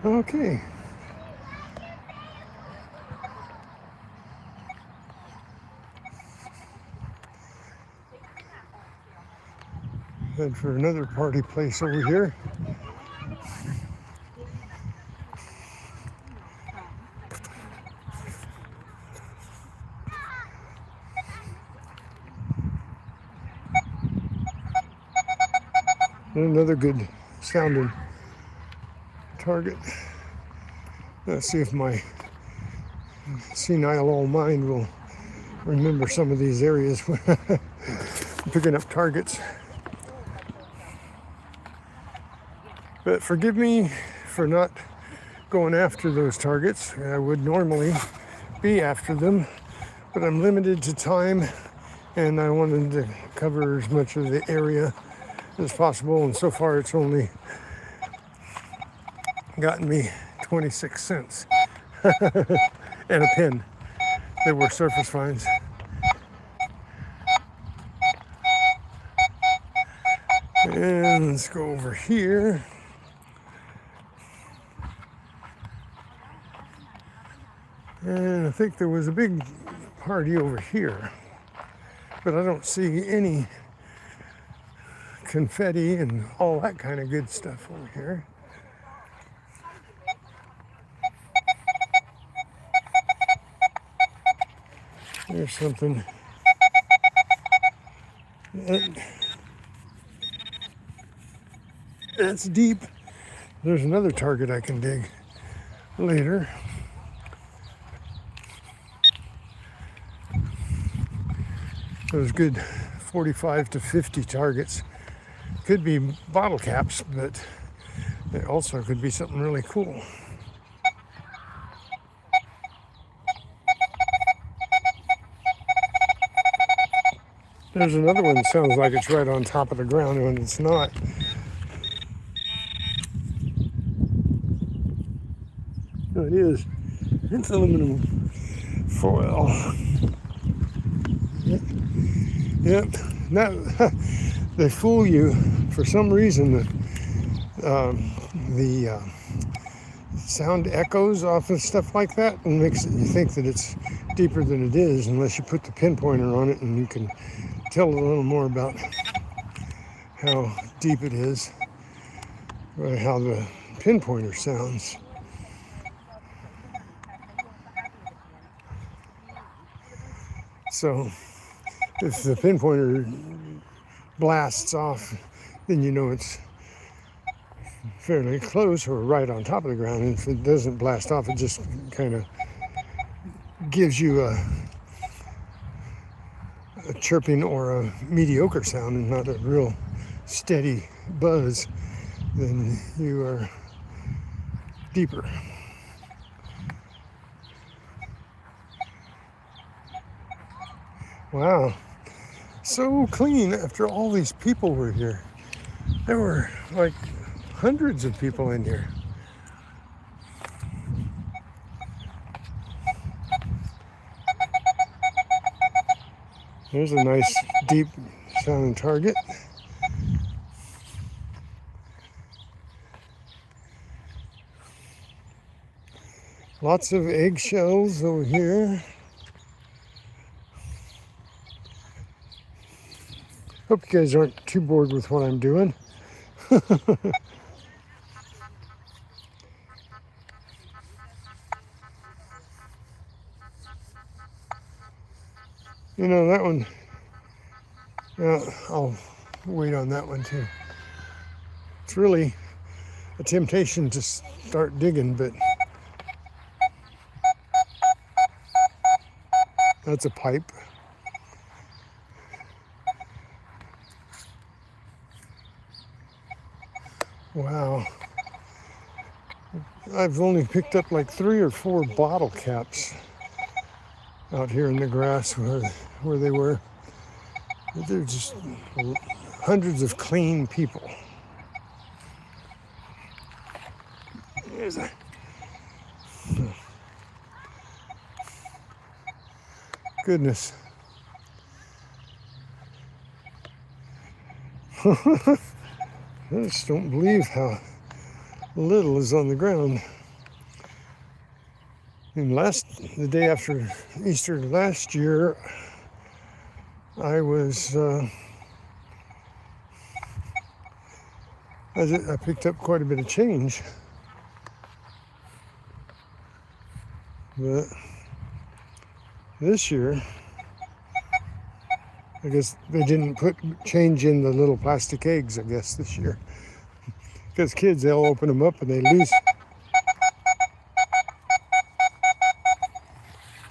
Okay. Head for another party place over here. And another good sounding target. Let's see if my senile old mind will remember some of these areas when I'm picking up targets. But forgive me for not going after those targets. I would normally be after them, but I'm limited to time, and I wanted to cover as much of the area as possible, and so far it's only gotten me 26 cents and a pin that were surface finds. And let's go over here. And I think there was a big party over here, but I don't see any confetti and all that kind of good stuff over here. There's something. That's deep. There's another target I can dig later. Those good 45 to 50 targets. Could be bottle caps, but it also could be something really cool. There's another one that sounds like it's right on top of the ground when it's not. No, it is. It's aluminum foil. Yep. Now, they fool you for some reason. the sound echoes off of stuff like that and makes you think that it's deeper than it is unless you put the pinpointer on it and you can tell a little more about how deep it is by how the pinpointer sounds. So if the pinpointer blasts off, then you know it's fairly close or right on top of the ground. And if it doesn't blast off, it just kind of gives you a chirping or a mediocre sound and not a real steady buzz, then you are deeper. Wow, so clean after all these people were here. There were like hundreds of people in here. There's a nice deep sounding target. Lots of eggshells over here. Hope you guys aren't too bored with what I'm doing. You know, that one, I'll wait on that one too. It's really a temptation to start digging, but that's a pipe. Wow. I've only picked up like 3 or 4 bottle caps out here in the grass where they were. They're just hundreds of clean people. There's a goodness. I just don't believe how little is on the ground. And the day after Easter last year, I picked up quite a bit of change. But this year, I guess they didn't put change in the little plastic eggs, I guess, this year. Because kids, they'll open them up and they lose.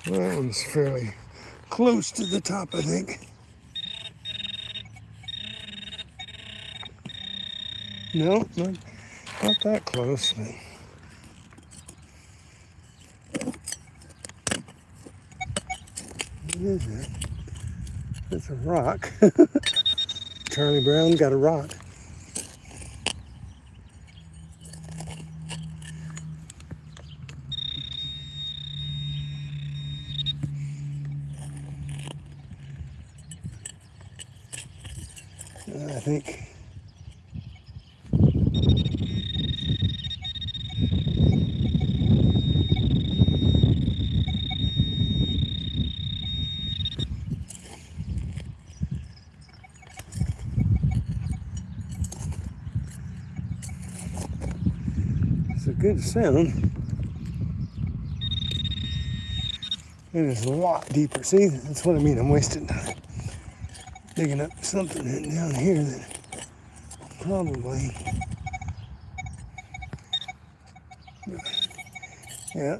Well, that one's fairly close to the top, I think. No, not that close. But what is it? It's a rock. Charlie Brown got a rock. I think it's a good sound. And it's a lot deeper. See, that's what I mean. I'm wasting time digging up something down here that probably, yeah.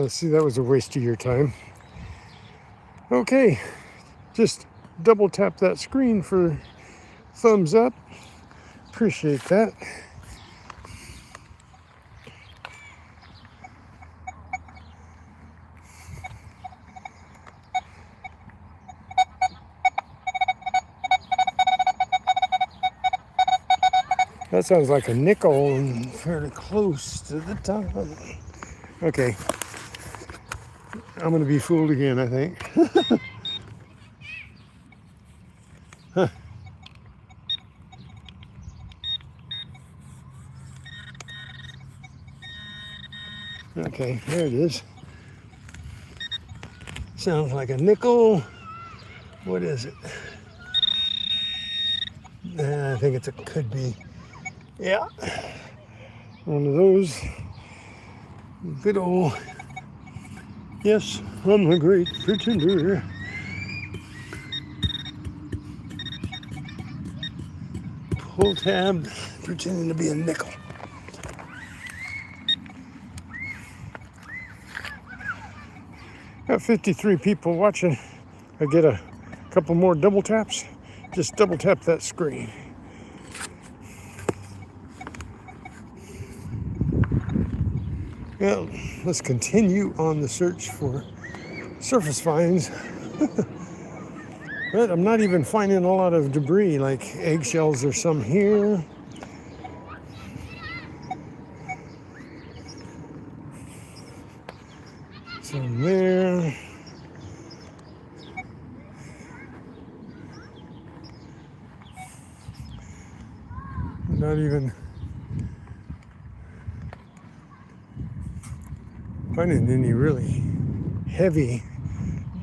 See, that was a waste of your time. Okay, just double tap that screen for thumbs up. Appreciate that. That sounds like a nickel and fairly close to the top. Okay, I'm gonna be fooled again, I think. Okay, there it is. Sounds like a nickel. What is it? I think could be, yeah, one of those. Good old, yes, I'm the great pretender. Pull tab, pretending to be a nickel. Got 53 people watching. I get a couple more double taps. Just double tap that screen. Well, let's continue on the search for surface finds. But I'm not even finding a lot of debris, like eggshells. There's some here. Some there. Not even finding any really heavy,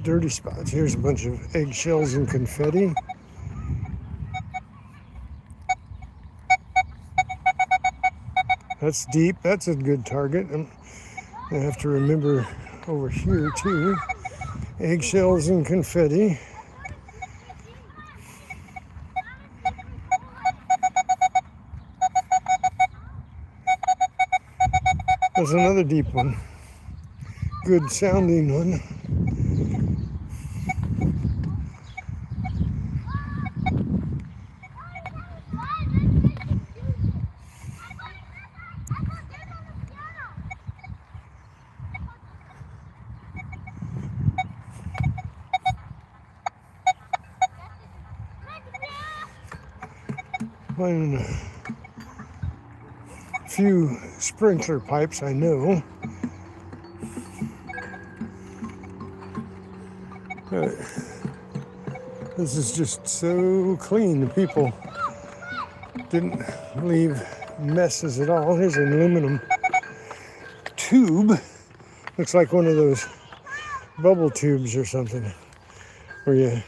dirty spots. Here's a bunch of eggshells and confetti. That's deep. That's a good target. I have to remember over here too. Eggshells and confetti. There's another deep one. Good sounding one. Finding a few sprinkler pipes, I know. But this is just so clean. The people didn't leave messes at all. Here's an aluminum tube. Looks like one of those bubble tubes or something, where you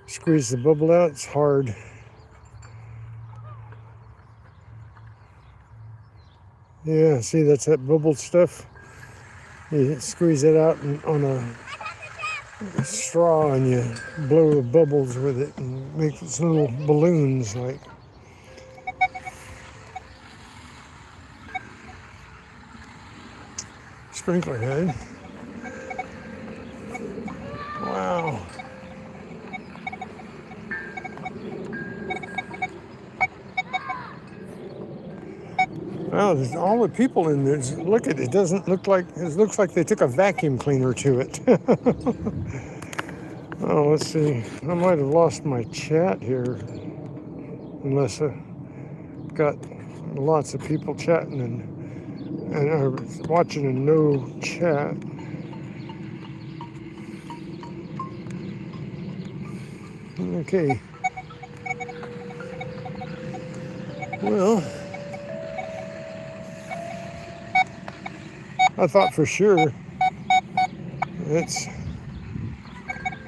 squeeze the bubble out. It's hard. Yeah, see, that's that bubble stuff. You squeeze it out on a straw and you blow the bubbles with it and make these little balloons like. Sprinkler head. Wow. Wow, there's all the people in there. Look at it. It doesn't look like, it looks like they took a vacuum cleaner to it. Oh, let's see. I might have lost my chat here. Unless I got lots of people chatting and watching and no chat. Okay. Well, I thought for sure it's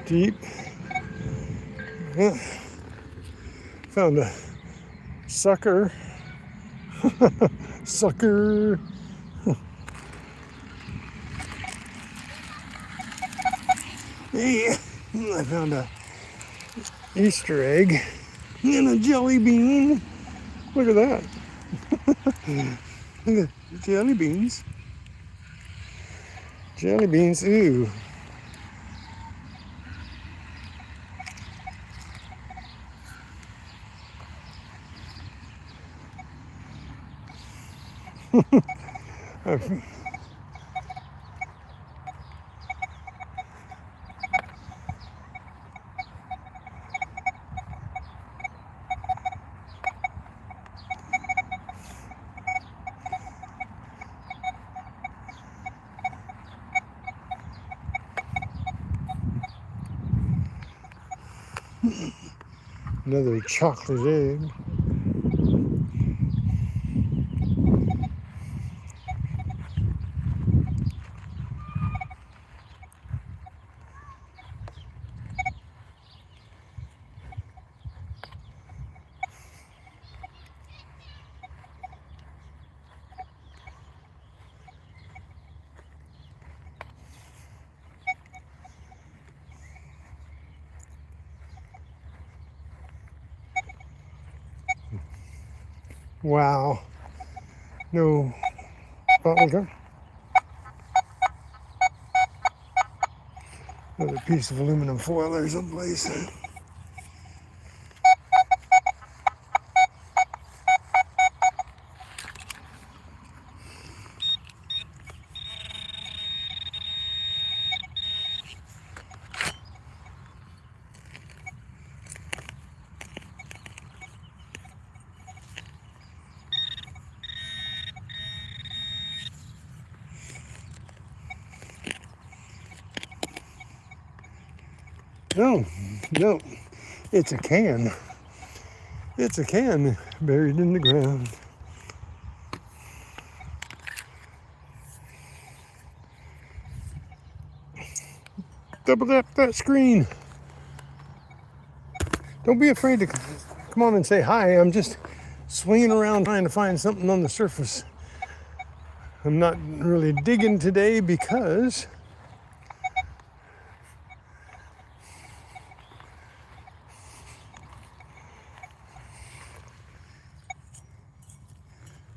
deep. Yeah. Found a sucker. Sucker. Yeah. I found a Easter egg and a jelly bean. Look at that. Look at jelly beans. Jelly beans, ooh. Another chocolate egg. Wow. No bottle car. Another piece of aluminum foil there someplace. No, no, it's a can. It's a can buried in the ground. Double tap that screen. Don't be afraid to come on and say hi. I'm just swinging around trying to find something on the surface. I'm not really digging today because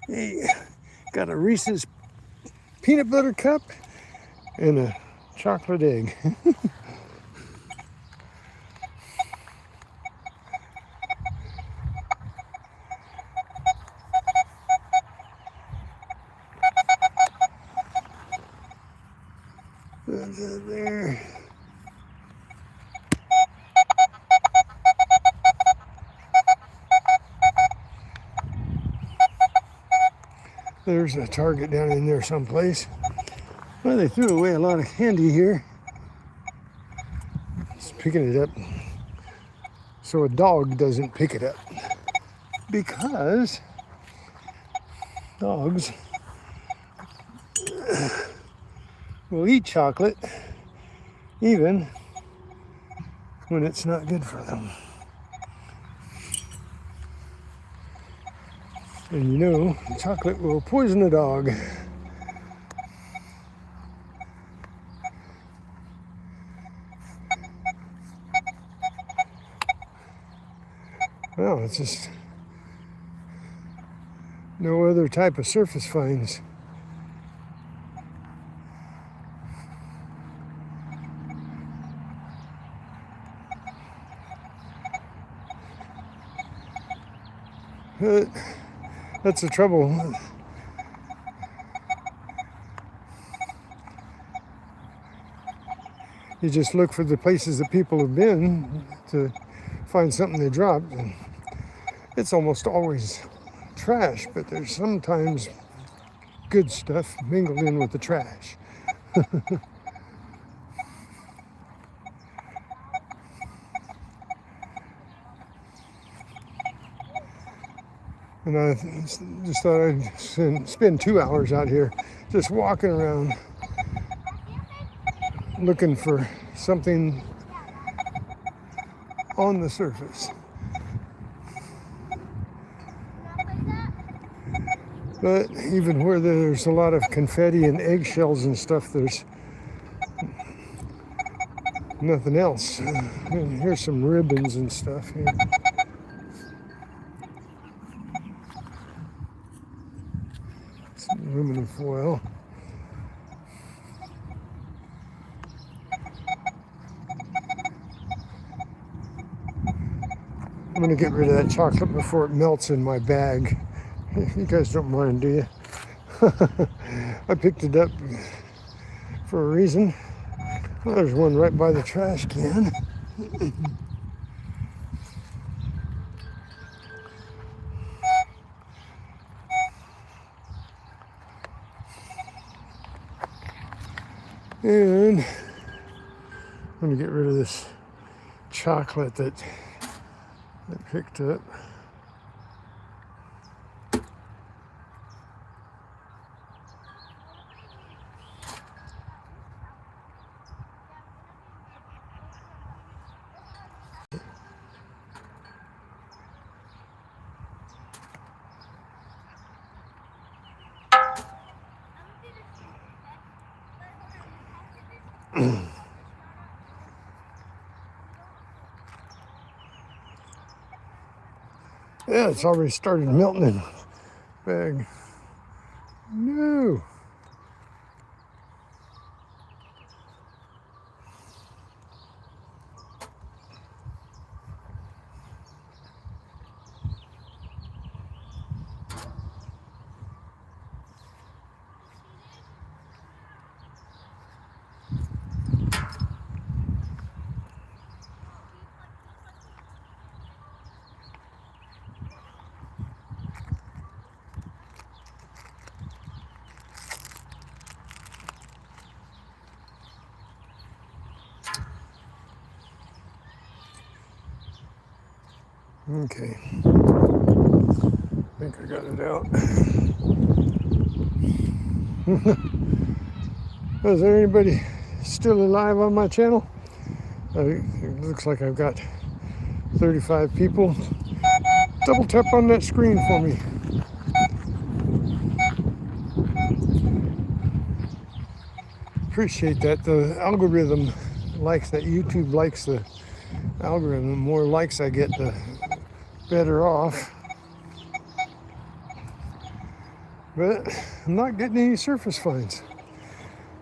hey, got a Reese's peanut butter cup and a chocolate egg. There. There's a target down in there someplace. Well, they threw away a lot of candy here. Just picking it up so a dog doesn't pick it up. Because dogs will eat chocolate even when it's not good for them. And you know, chocolate will poison a dog. Well, it's just no other type of surface finds. But that's the trouble. You just look for the places that people have been to find something they dropped. And it's almost always trash, but there's sometimes good stuff mingled in with the trash. And I just thought I'd spend 2 hours out here just walking around looking for something on the surface. But even where there's a lot of confetti and eggshells and stuff, there's nothing else. And here's some ribbons and stuff here. Some aluminum foil. I'm gonna get rid of that chocolate before it melts in my bag. You guys don't mind, do you? I picked it up for a reason. Well, there's one right by the trash can. And I'm gonna get rid of this chocolate that picked up. Yeah, it's already started melting in the bag. No. Okay. I think I got it out. Is there anybody still alive on my channel? It looks like I've got 35 people. Double tap on that screen for me. Appreciate that. The algorithm likes that. YouTube likes the algorithm. The more likes I get, the better off. But I'm not getting any surface finds.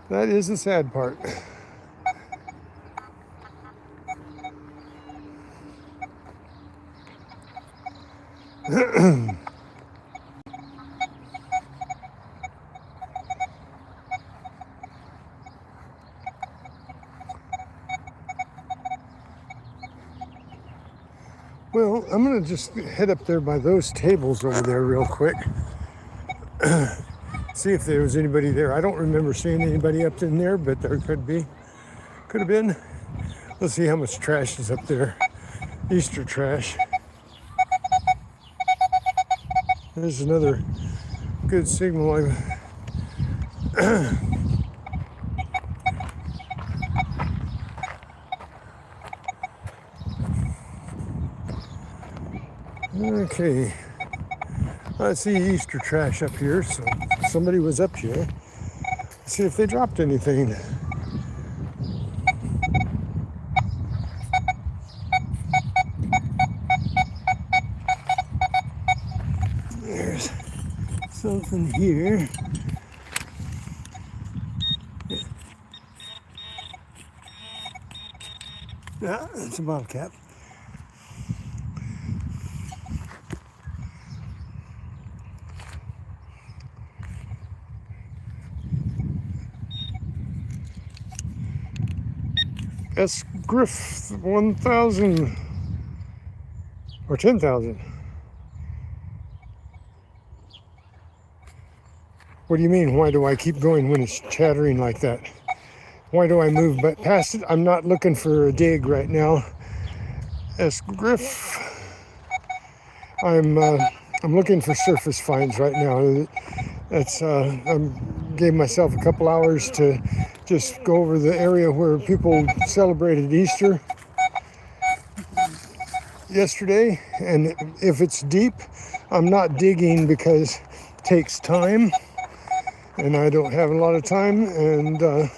That is the sad part. Well, I'm gonna just head up there by those tables over there real quick. See if there was anybody there. I don't remember seeing anybody up in there, but there could be. Could have been. Let's see how much trash is up there. Easter trash. There's another good signal. Okay. I see Easter trash up here, so somebody was up here. Let's see if they dropped anything. There's something here. Yeah, it's a bottle cap. S. Griff 1000 or 10,000. What do you mean? Why do I keep going when it's chattering like that? Why do I move but past it? I'm not looking for a dig right now. S. Griff. I'm looking for surface finds right now. That's I gave myself a couple hours to just go over the area where people celebrated Easter yesterday, and if it's deep, I'm not digging because it takes time, and I don't have a lot of time, and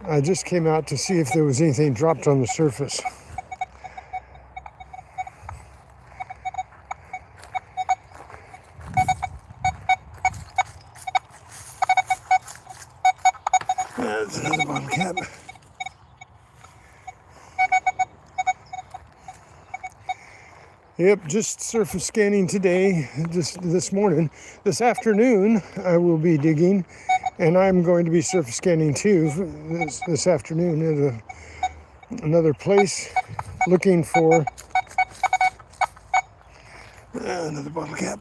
I just came out to see if there was anything dropped on the surface. That's another bottle cap. Yep, just surface scanning today, just this morning. This afternoon, I will be digging, and I'm going to be surface scanning too this afternoon at another place, looking for another bottle cap.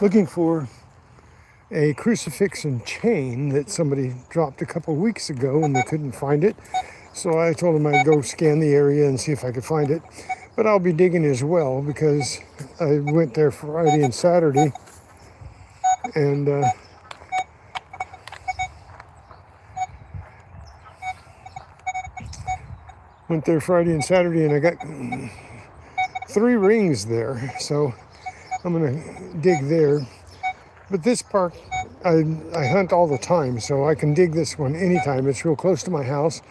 Looking for a crucifix and chain that somebody dropped a couple weeks ago and they couldn't find it. So I told him I'd go scan the area and see if I could find it. But I'll be digging as well because I went there Friday and Saturday, and and I got 3 rings there. So I'm gonna dig there. But this park, I hunt all the time, so I can dig this one anytime. It's real close to my house.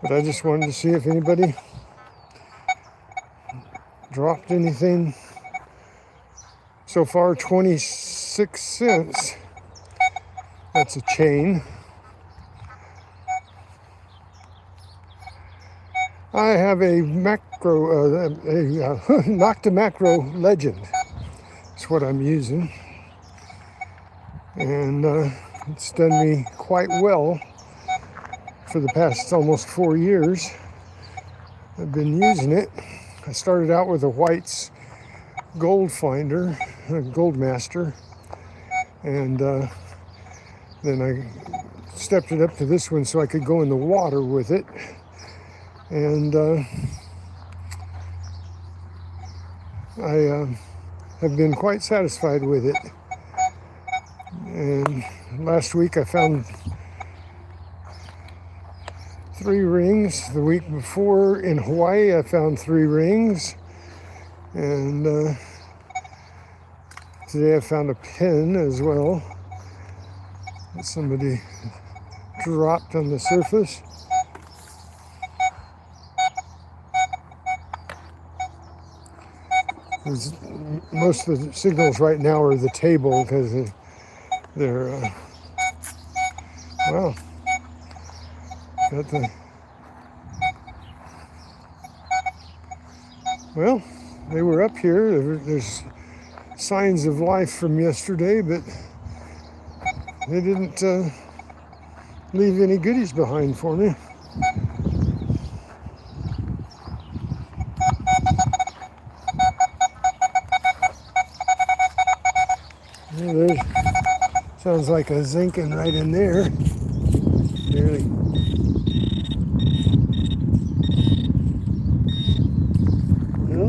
But I just wanted to see if anybody dropped anything. So far, 26 cents. That's a chain. I have a macro, Nocta Macro Legend. That's what I'm using. And it's done me quite well for the past almost 4 years. I've been using it. I started out with a White's Gold Finder, a Gold Master, and then I stepped it up to this one so I could go in the water with it. And I have been quite satisfied with it. And last week I found 3 rings. The week before in Hawaii I found 3 rings. And today I found a pin as well that somebody dropped on the surface. Most of the signals right now are the table because they're wow. Well, they were up here. There's signs of life from yesterday, but they didn't leave any goodies behind for me. There's, sounds like a zinking right in there. Nearly. No?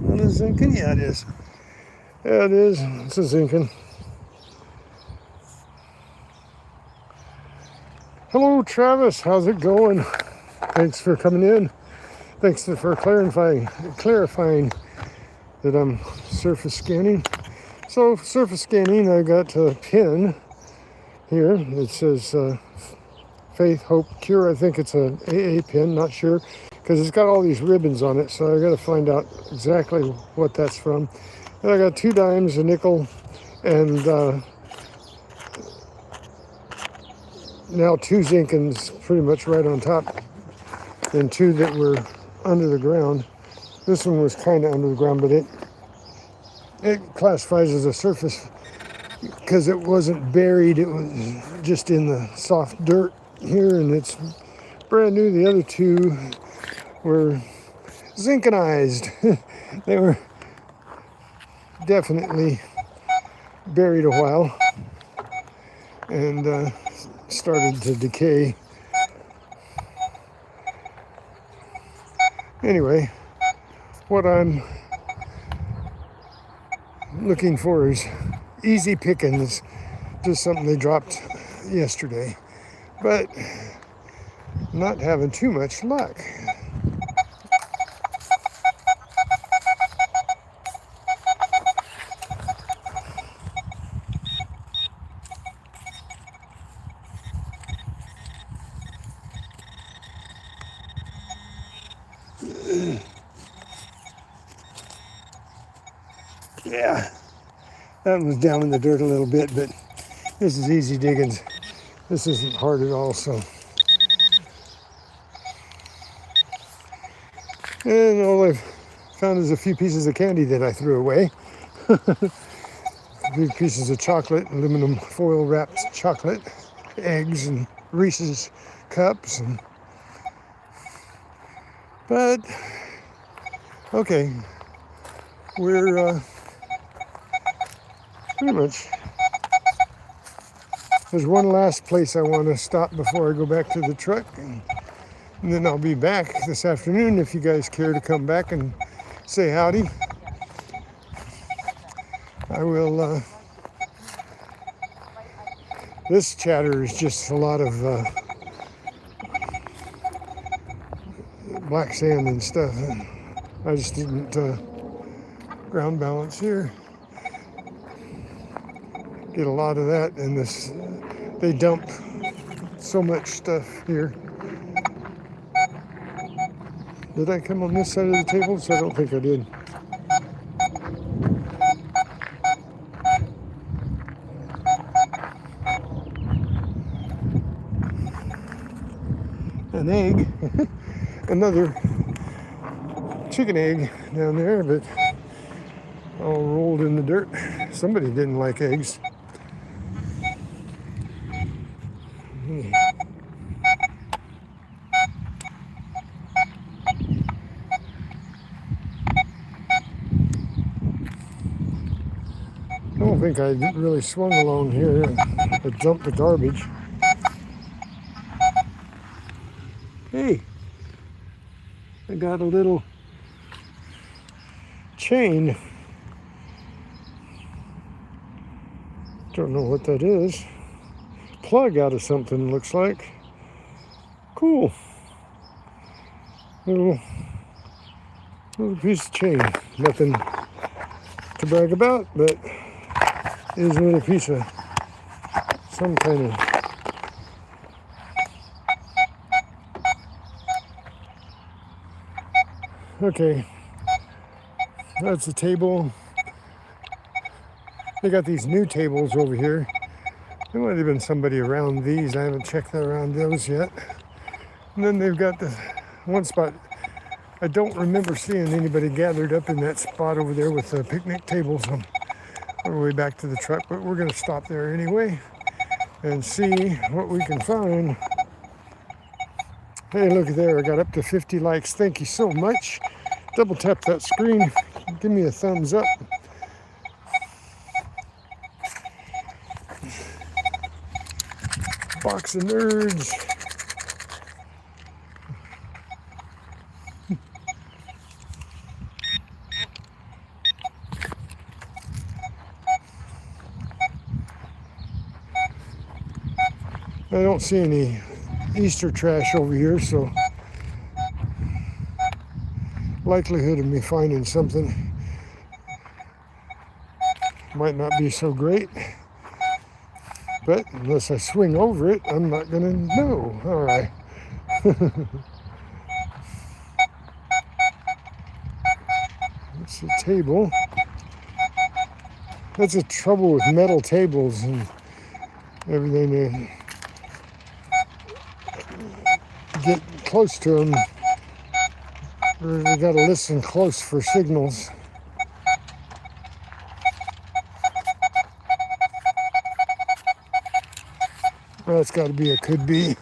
Not a zinking? Yeah, it is. Yeah, it is. It's a zinking. Hello, Travis. How's it going? Thanks for coming in. Thanks for clarifying that I'm surface scanning. So surface scanning, I got a pin here. It says Faith, Hope, Cure. I think it's a AA pin, not sure, because it's got all these ribbons on it. So I got to find out exactly what that's from. And I got 2 dimes, a nickel, and now 2 zinkins pretty much right on top, and 2 that were under the ground. This one was kind of under the ground, but it classifies as a surface because it wasn't buried. It was just in the soft dirt here, and it's brand new. The other 2 were zinkenized. They were definitely buried a while and started to decay. Anyway, what I'm looking for is easy pickings, just something they dropped yesterday, but not having too much luck. Yeah, that was down in the dirt a little bit, but this is easy diggings. This isn't hard at all, so. And all I've found is a few pieces of candy that I threw away. A few pieces of chocolate, aluminum foil wrapped chocolate, eggs, and Reese's cups. But, okay, we're pretty much. There's one last place I want to stop before I go back to the truck, and And then I'll be back this afternoon if you guys care to come back and say howdy. I will. This chatter is just a lot of black sand and stuff. I just didn't ground balance here. Get a lot of that, and this they dump so much stuff here. Did I come on this side of the tables? I don't think I did. An egg, another chicken egg down there, but all rolled in the dirt. Somebody didn't like eggs. I don't think I really swung along here. I dumped the garbage. Hey, I got a little chain. Don't know what that is. Plug out of something, looks like. Cool. Little piece of chain. Nothing to brag about, but is a little piece of some kind of okay. That's a table. They got these new tables over here. There might have been somebody around these. I haven't checked around those yet. And then they've got the one spot. I don't remember seeing anybody gathered up in that spot over there with the picnic tables on our way back to the truck, but we're going to stop there anyway and see what we can find. Hey, look there, I got up to 50 likes. Thank you so much. Double tap that screen, give me a thumbs up. Box of nerds. I don't see any Easter trash over here, so likelihood of me finding something might not be so great. But unless I swing over it, I'm not gonna know. All right. It's a table. That's the trouble with metal tables and everything. They get close to them, we got to listen close for signals. Well, it's got to be a could be.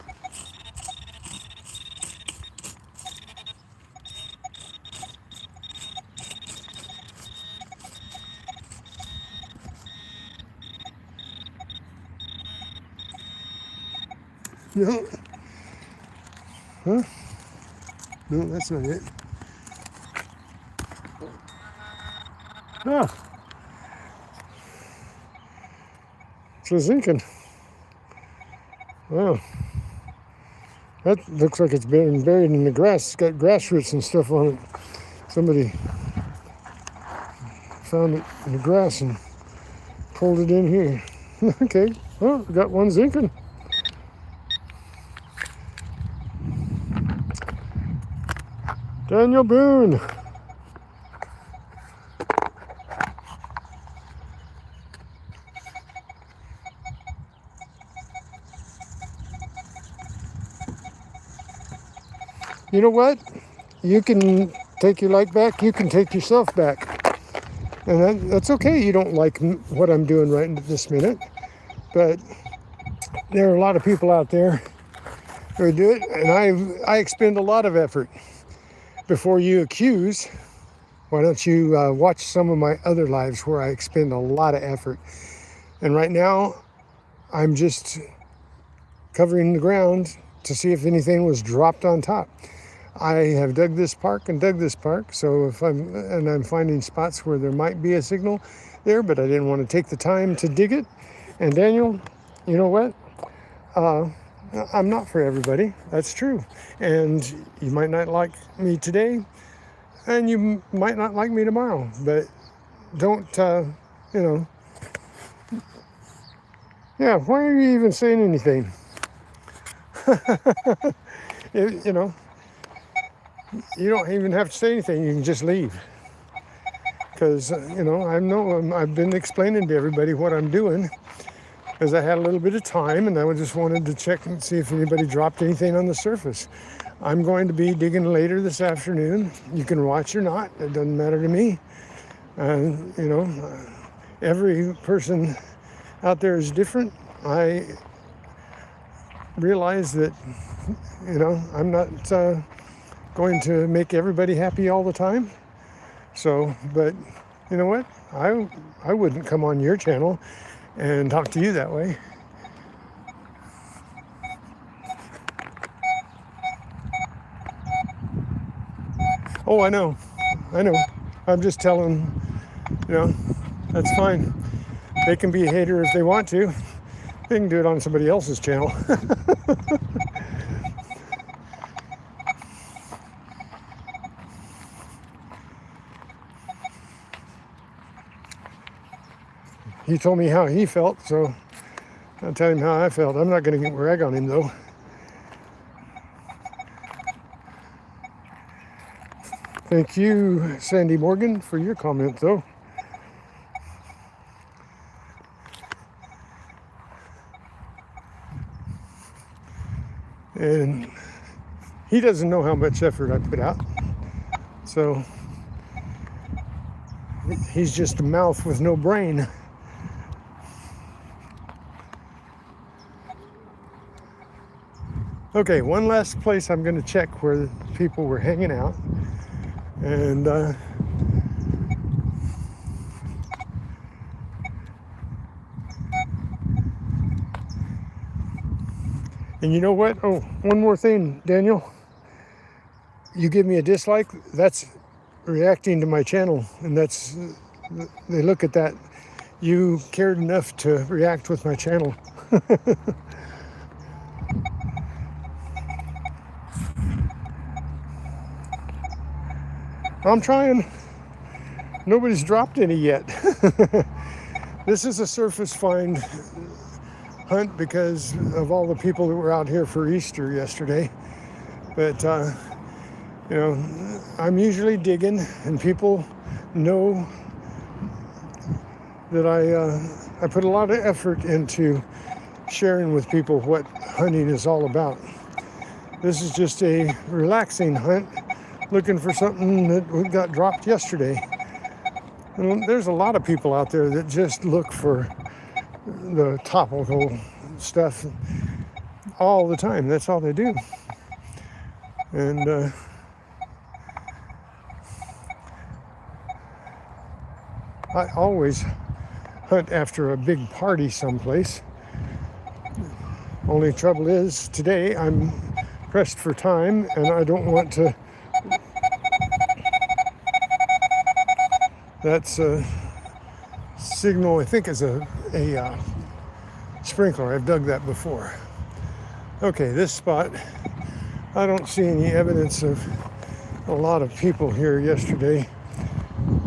No. Huh? No, that's not it. Ah. It's a zinc. Wow. That looks like it's been buried in the grass. It's got grass roots and stuff on it. Somebody found it in the grass and pulled it in here. Okay, well, we got one zinc. Daniel Boone. You know what? You can take your like back. You can take yourself back. And that's okay. You don't like what I'm doing right this minute. But there are a lot of people out there who do it. And I expend a lot of effort. Before you accuse, why don't you watch some of my other lives where I expend a lot of effort. And right now, I'm just covering the ground to see if anything was dropped on top. I have dug this park and dug this park, so if I'm finding spots where there might be a signal there, but I didn't want to take the time to dig it. And Daniel, you know what? I'm not for everybody. That's true. And you might not like me today, and you might not like me tomorrow. But don't, yeah, why are you even saying anything? You know, you don't even have to say anything. You can just leave. Because, I've been explaining to everybody what I'm doing, because I had a little bit of time and I just wanted to check and see if anybody dropped anything on the surface. I'm going to be digging later this afternoon. You can watch or not. It doesn't matter to me. Every person out there is different. I realize that, I'm not going to make everybody happy all the time. So, but you know what? I wouldn't come on your channel and talk to you that way. Oh, I know. I'm just telling, that's fine. They can be a hater if they want to. They can do it on somebody else's channel. He told me how he felt, so I'll tell him how I felt. I'm not going to rag on him, though. Thank you, Sandy Morgan, for your comment, though. And he doesn't know how much effort I put out. So he's just a mouth with no brain. Okay, one last place I'm going to check where people were hanging out. And you know what? Oh, one more thing, Daniel. You give me a dislike, that's reacting to my channel. And they look at that. You cared enough to react with my channel. I'm trying. Nobody's dropped any yet. This is a surface find hunt because of all the people that were out here for Easter yesterday. But, I'm usually digging, and people know that I put a lot of effort into sharing with people what hunting is all about. This is just a relaxing hunt, looking for something that got dropped yesterday. And there's a lot of people out there that just look for the topical stuff all the time. That's all they do. And I always hunt after a big party someplace. Only trouble is today I'm pressed for time and I don't want to. That's a signal, I think, is a sprinkler. I've dug that before. Okay, this spot, I don't see any evidence of a lot of people here yesterday.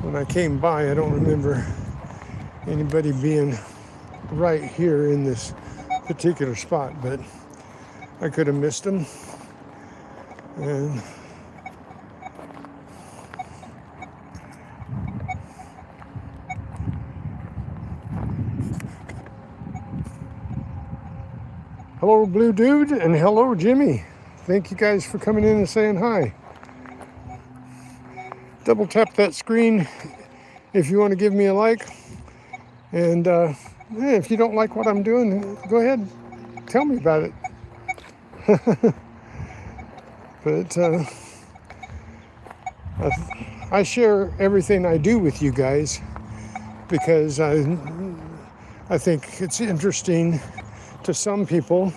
When I came by, I don't remember anybody being right here in this particular spot, but I could have missed them. And hello, Blue Dude, and hello, Jimmy. Thank you guys for coming in and saying hi. Double tap that screen if you want to give me a like. And if you don't like what I'm doing, go ahead, tell me about it. But I share everything I do with you guys because I think it's interesting to some people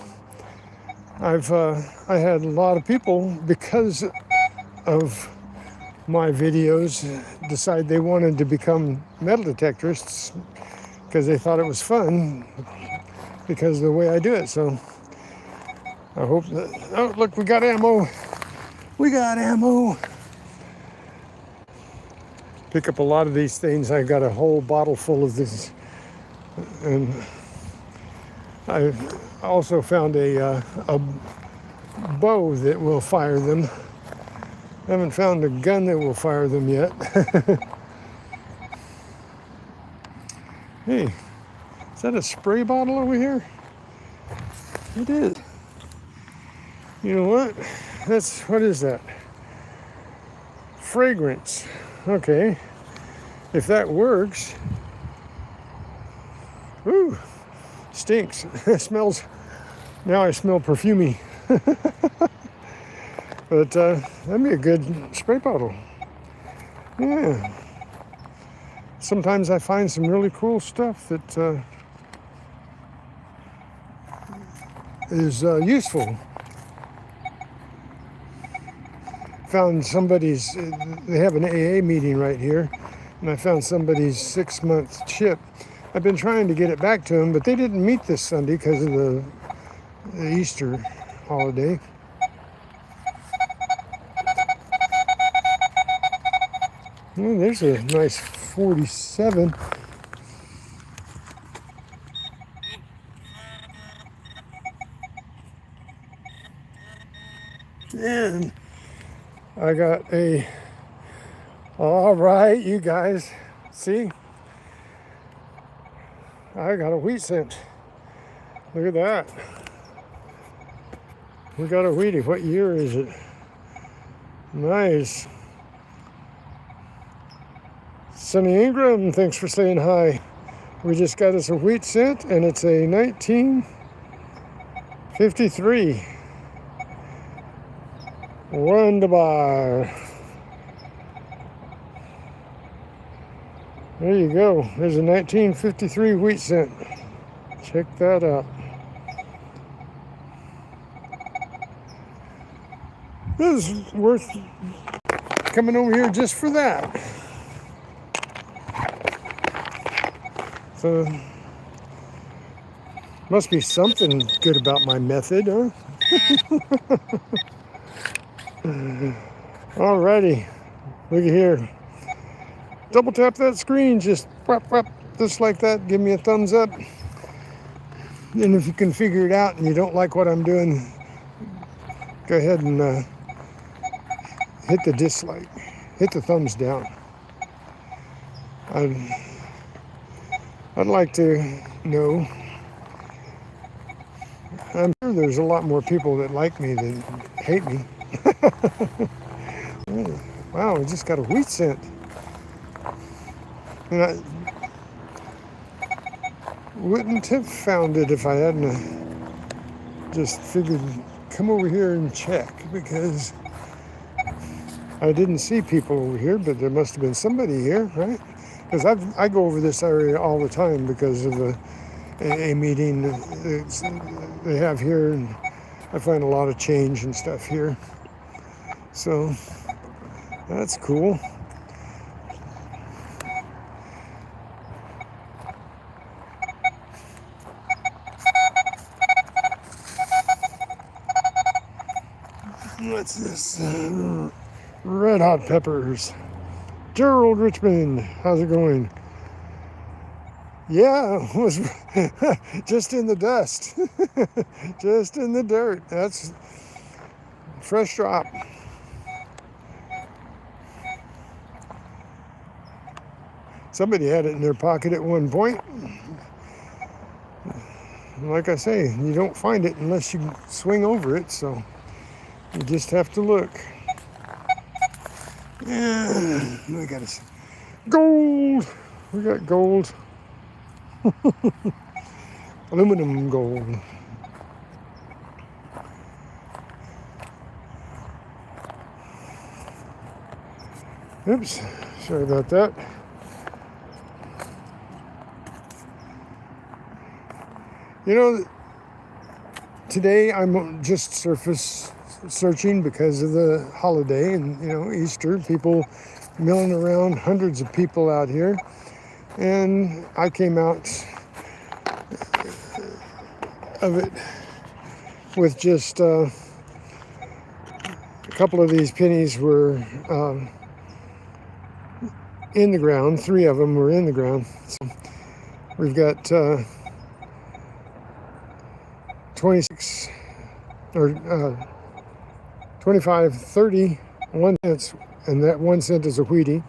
I had a lot of people, because of my videos, decide they wanted to become metal detectorists because they thought it was fun because of the way I do it. So I hope that, oh look, we got ammo. We got ammo. Pick up a lot of these things. I got a whole bottle full of this, and I also found a bow that will fire them. I haven't found a gun that will fire them yet. Hey, is that a spray bottle over here? It is. You know what? What is that? Fragrance. Okay. If that works. Ooh, stinks. It smells, now I smell perfumey. But that'd be a good spray bottle. Yeah. Sometimes I find some really cool stuff that is useful. Found somebody's, they have an AA meeting right here, and I found somebody's 6-month chip. I've been trying to get it back to them, but they didn't meet this Sunday because of the Easter holiday. Oh, there's a nice 47. And I got all right, you guys, see? I got a wheat scent. Look at that. We got a wheatie. What year is it? Nice. Sunny Ingram, thanks for saying hi. We just got us a wheat scent, and it's a 1953. Wunderbar. There you go. There's a 1953 wheat scent. Check that out. This is worth coming over here just for that. So, must be something good about my method, huh? Alrighty, look at here. Double tap that screen, just like that. Give me a thumbs up. And if you can figure it out and you don't like what I'm doing, go ahead and hit the dislike, hit the thumbs down. I'd like to know. I'm sure there's a lot more people that like me than hate me. Wow, we just got a wheat scent. And I wouldn't have found it if I hadn't just figured come over here and check, because I didn't see people over here, but there must have been somebody here, right? Because I go over this area all the time because of the AA meeting they have here, and I find a lot of change and stuff here. So that's cool. What's this? Red Hot Peppers. Gerald Richmond, how's it going? Yeah, it was just in the dust. Just in the dirt. That's fresh drop. Somebody had it in their pocket at one point. Like I say, you don't find it unless you swing over it, so you just have to look. Yeah, we got gold. We got gold. Aluminum gold. Oops, sorry about that. You know, Today I'm just surface searching because of the holiday and Easter. People milling around, hundreds of people out here, and I came out of it with just a couple of these pennies were in the ground. 3 of them were in the ground. So we've got 26 or 25, 30, 1 cent, and that 1 cent is a Wheatie.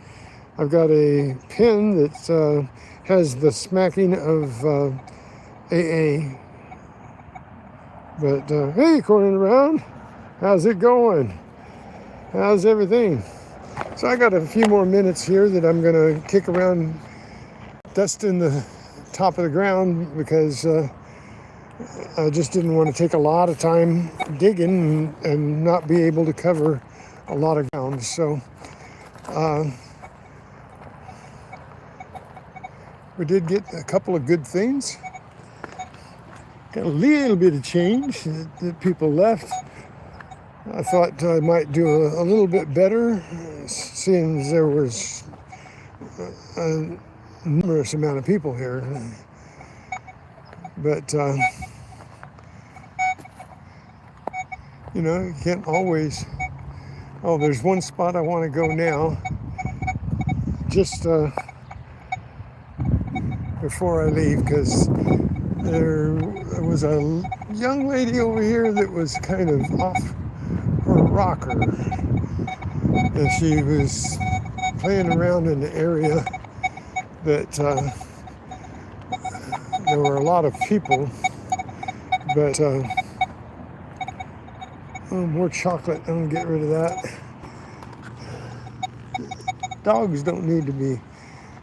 I've got a pen that has the smacking of AA. But hey, Corning Around, how's it going? How's everything? So I got a few more minutes here that I'm going to kick around dusting the top of the ground because I just didn't want to take a lot of time digging and not be able to cover a lot of ground. So we did get a couple of good things. Got a little bit of change that people left. I thought I might do a little bit better, seeing as there was a numerous amount of people here. But you can't always. Oh, there's one spot I want to go now. Just before I leave, because there was a young lady over here that was kind of off her rocker, and she was playing around in the area that there were a lot of people, but more chocolate. I'm gonna get rid of that. Dogs don't need to be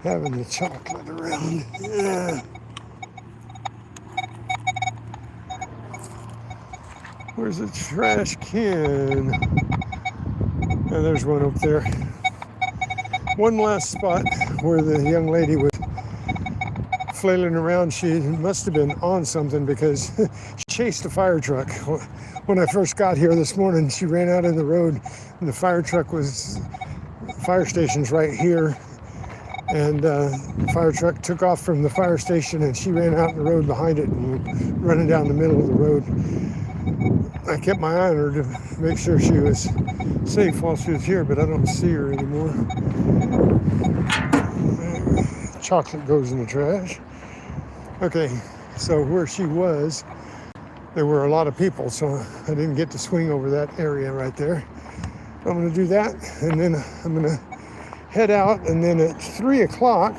having the chocolate around. Yeah. Where's the trash can? Oh, there's one up there. One last spot where the young lady was flailing around. She must have been on something because she chased a fire truck. When I first got here this morning, she ran out in the road, and the fire station's right here. And the fire truck took off from the fire station, and she ran out in the road behind it and running down the middle of the road. I kept my eye on her to make sure she was safe while she was here, but I don't see her anymore. Chocolate goes in the trash. Okay, so where she was, there were a lot of people, so I didn't get to swing over that area right there. I'm going to do that, and then I'm going to head out, and then at 3 o'clock,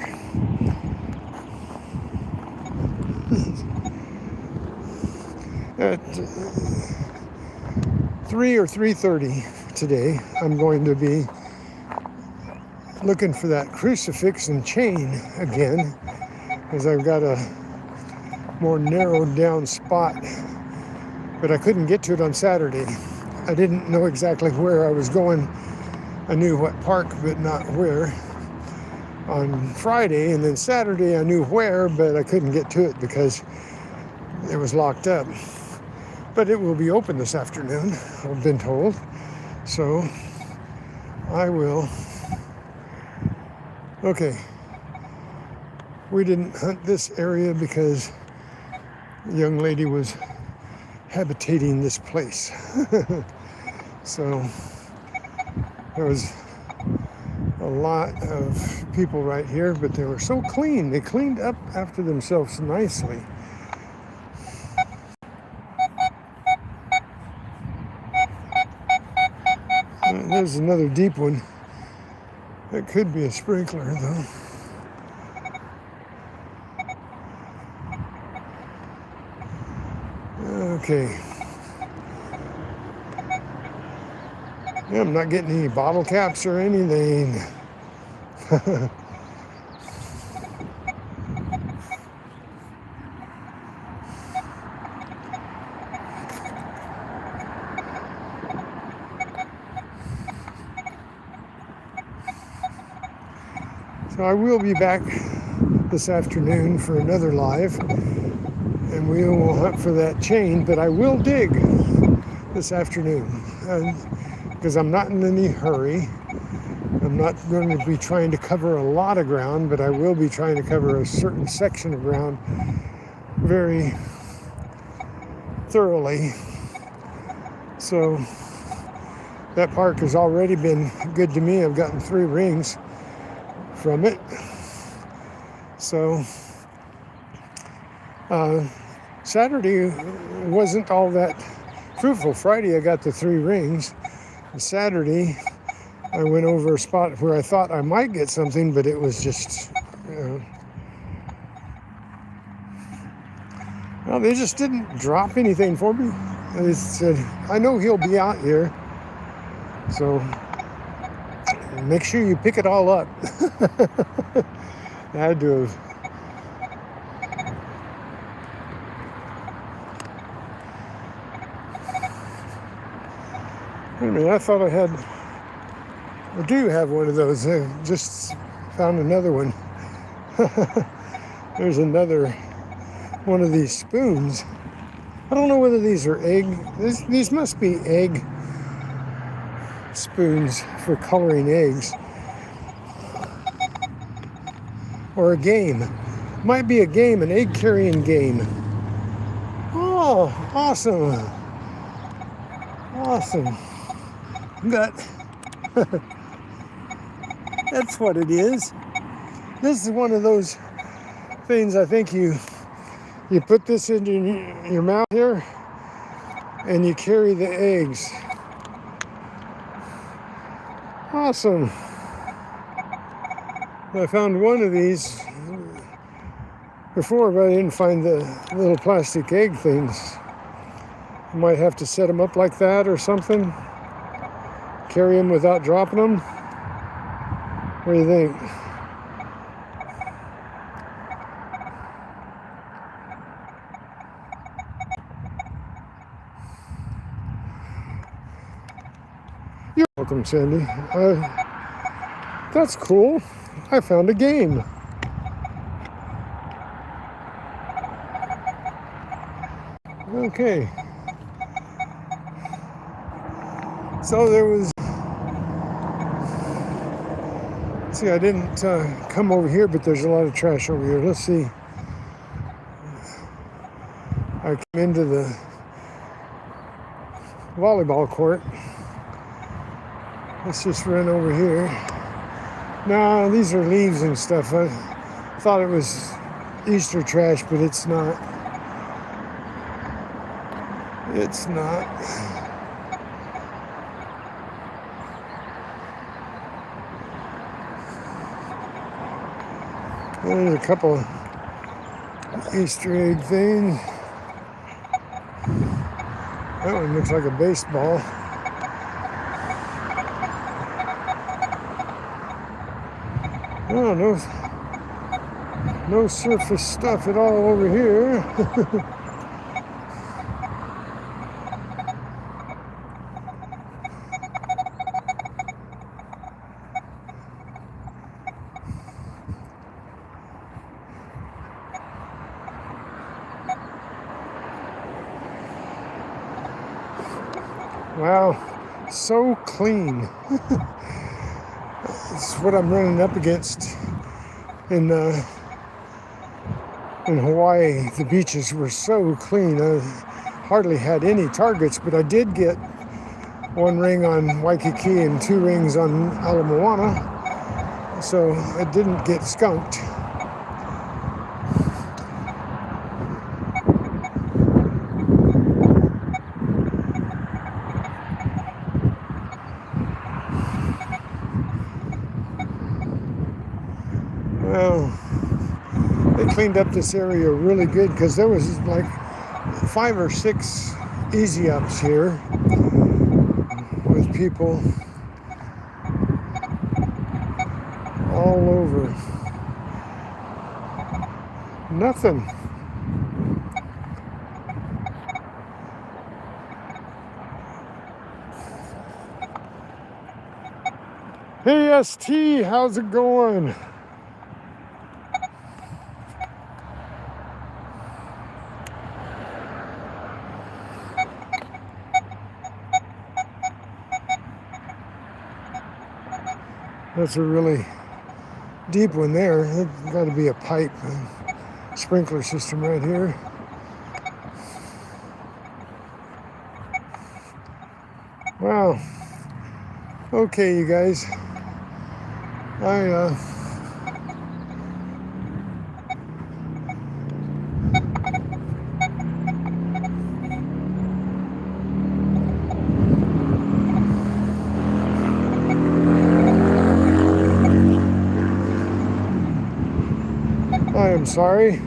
at 3 or 3:30 today, I'm going to be looking for that crucifix and chain again, because I've got a more narrowed down spot, but I couldn't get to it on Saturday. I didn't know exactly where I was going. I knew what park, but not where. On Friday, and then Saturday I knew where, but I couldn't get to it because it was locked up. But it will be open this afternoon, I've been told. So I will. Okay. We didn't hunt this area because the young lady was habitating this place. So there was a lot of people right here, but they were so clean. They cleaned up after themselves nicely. There's another deep one. That could be a sprinkler, though. Okay. Yeah, I'm not getting any bottle caps or anything. So I will be back this afternoon for another live. and we will hunt for that chain, but I will dig this afternoon because I'm not in any hurry. I'm not going to be trying to cover a lot of ground, but I will be trying to cover a certain section of ground very thoroughly. So that park has already been good to me. I've gotten 3 rings from it. So Saturday wasn't all that fruitful. Friday I got the 3 rings. Saturday I went over a spot where I thought I might get something, but it was just, well, they just didn't drop anything for me. They said, I know he'll be out here, so make sure you pick it all up. I had to have. Wait a minute, I thought I do have one of those. I just found another one. There's another one of these spoons. I don't know whether these are egg. These must be egg spoons for coloring eggs. Or a game. Might be a game, an egg carrying game. Oh, awesome. Awesome. That's what it is. This is one of those things I think you put this into your mouth here and you carry the eggs. Awesome. I found one of these before, but I didn't find the little plastic egg things. I might have to set them up like that or something. Carry them without dropping them. What do you think? You're welcome, Sandy. That's cool. I found a game. Okay. So there was. See, I didn't come over here, but there's a lot of trash over here. Let's see. I came into the volleyball court. Let's just run over here. No, these are leaves and stuff. I thought it was Easter trash, but it's not. It's not. There's a couple of Easter egg things. That one looks like a baseball. Oh, no surface stuff at all over here. Wow, so clean. It's what I'm running up against in Hawaii. The beaches were so clean. I hardly had any targets, but I did get 1 ring on Waikiki and 2 rings on Ala Moana, so I didn't get skunked. Well, they cleaned up this area really good because there was like 5 or 6 easy ups here with people all over. Nothing. Hey ST, how's it going? That's a really deep one there. There's got to be a pipe and sprinkler system right here. Wow. Okay, you guys. I am sorry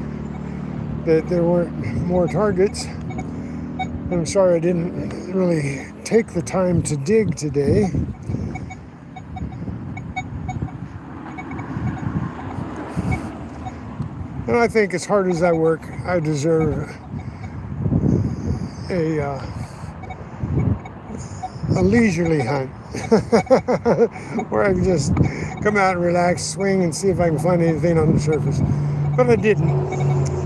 that there weren't more targets. I'm sorry I didn't really take the time to dig today. And I think as hard as I work, I deserve a leisurely hunt where I can just come out and relax, swing, and see if I can find anything on the surface. But I didn't,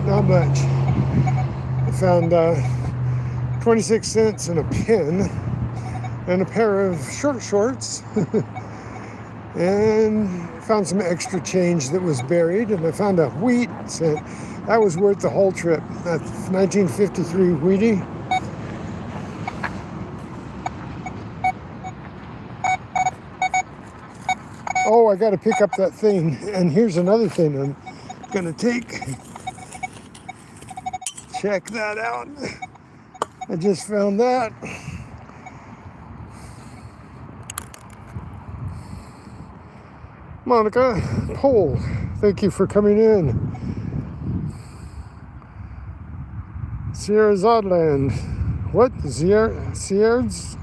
not much. I found 26 cents and a pin and a pair of short shorts and found some extra change that was buried, and I found a wheat cent. That was worth the whole trip. That 1953 Wheatie. Oh, I got to pick up that thing. And here's another thing I'm gonna take. Check that out. I just found that. Monica Pole, thank you for coming in. Sierra Zodland. What? Sierras?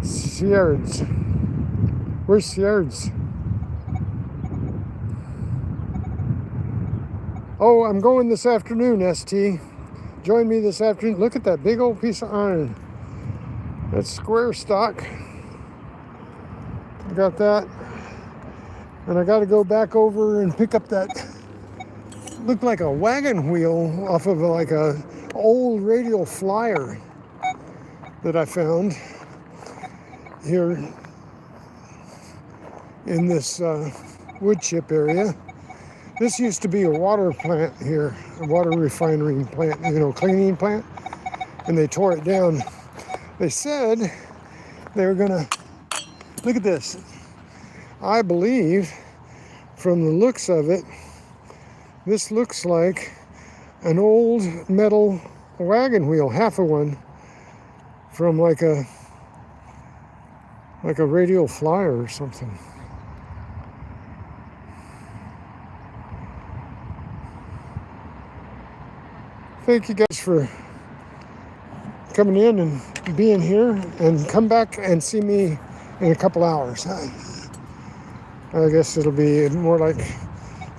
Sierras. Where's Sierras? Oh, I'm going this afternoon, ST. Join me this afternoon. Look at that big old piece of iron. That's square stock. I got that. And I got to go back over and pick up that, looked like a wagon wheel off of like a old radial flyer that I found here in this wood chip area. This used to be a water plant here, a water refinery plant, cleaning plant, and they tore it down. They said they were gonna, look at this. I believe from the looks of it, this looks like an old metal wagon wheel, half of one, from like a radial flyer or something. Thank you guys for coming in and being here, and come back and see me in a couple hours. I guess it'll be more like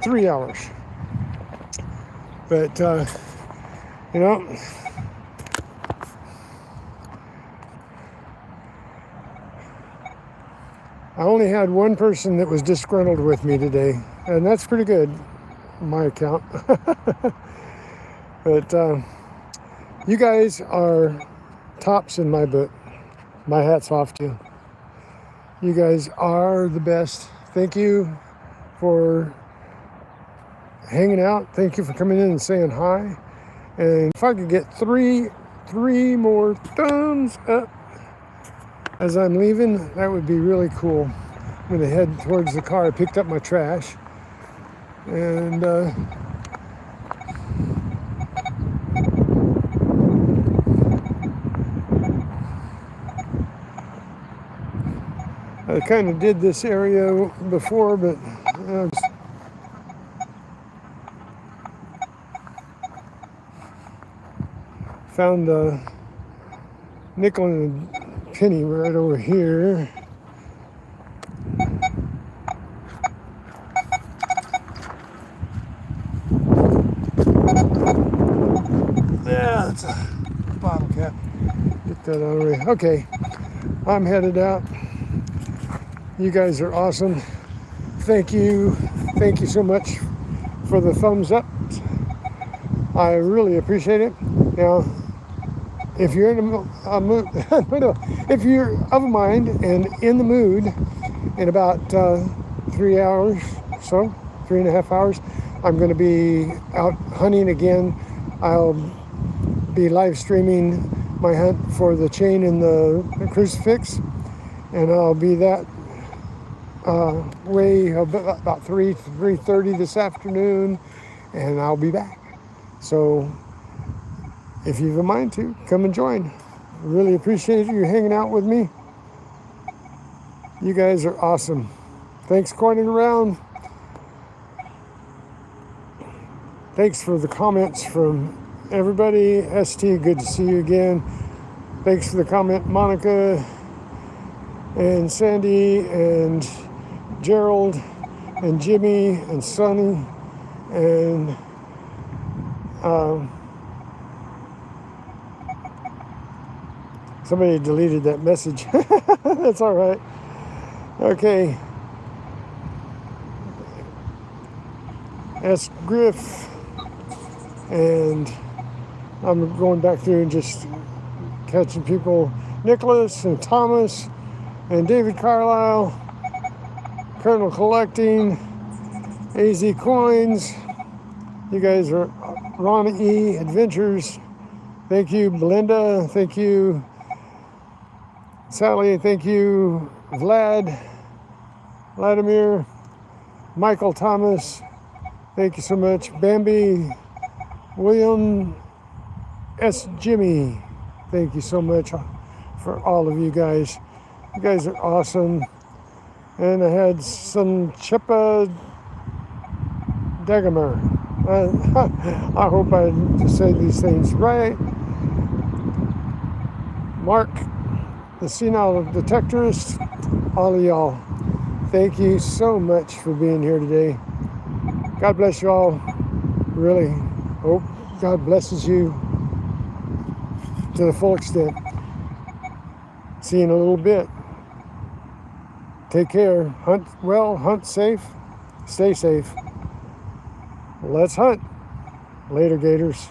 3 hours. But, I only had one person that was disgruntled with me today, and that's pretty good on my account. But you guys are tops in my book. My hat's off to you. You guys are the best. Thank you for hanging out. Thank you for coming in and saying hi. And if I could get three more thumbs up as I'm leaving, that would be really cool. I'm going to head towards the car. I picked up my trash. And I kind of did this area before, but found a nickel and a penny right over here. Yeah, that's a bottle cap. Get that out of the way. Okay, I'm headed out. You guys are awesome. Thank you so much for the thumbs up. I really appreciate it. Now, if you're in a mood, if you're of a mind and in the mood in about 3 hours, so 3.5 hours, I'm going to be out hunting again. I'll be live streaming my hunt for the chain and the crucifix, and I'll be that way about 3:30 this afternoon, and I'll be back. So if you have a mind to, come and join. Really appreciate you hanging out with me. You guys are awesome. Thanks, Coining Around. Thanks for the comments from everybody. ST, good to see you again. Thanks for the comment, Monica and Sandy and Gerald and Jimmy and Sonny and somebody deleted that message. That's all right. Okay. S. Griff, and I'm going back through and just catching people. Nicholas and Thomas and David Carlisle, Colonel Collecting, AZ Coins. You guys are Ron E. Adventures. Thank you, Belinda. Thank you, Sally. Thank you, Vladimir, Michael Thomas. Thank you so much, Bambi, William S. Jimmy. Thank you so much for all of you guys. You guys are awesome. And I had some Chippa Dagamer. I hope I say these things right. Mark, the Senile Detectorist, all of y'all. Thank you so much for being here today. God bless you all. Really hope God blesses you to the full extent. See you in a little bit. Take care. Hunt well, hunt safe, stay safe. Let's hunt. Later, Gators.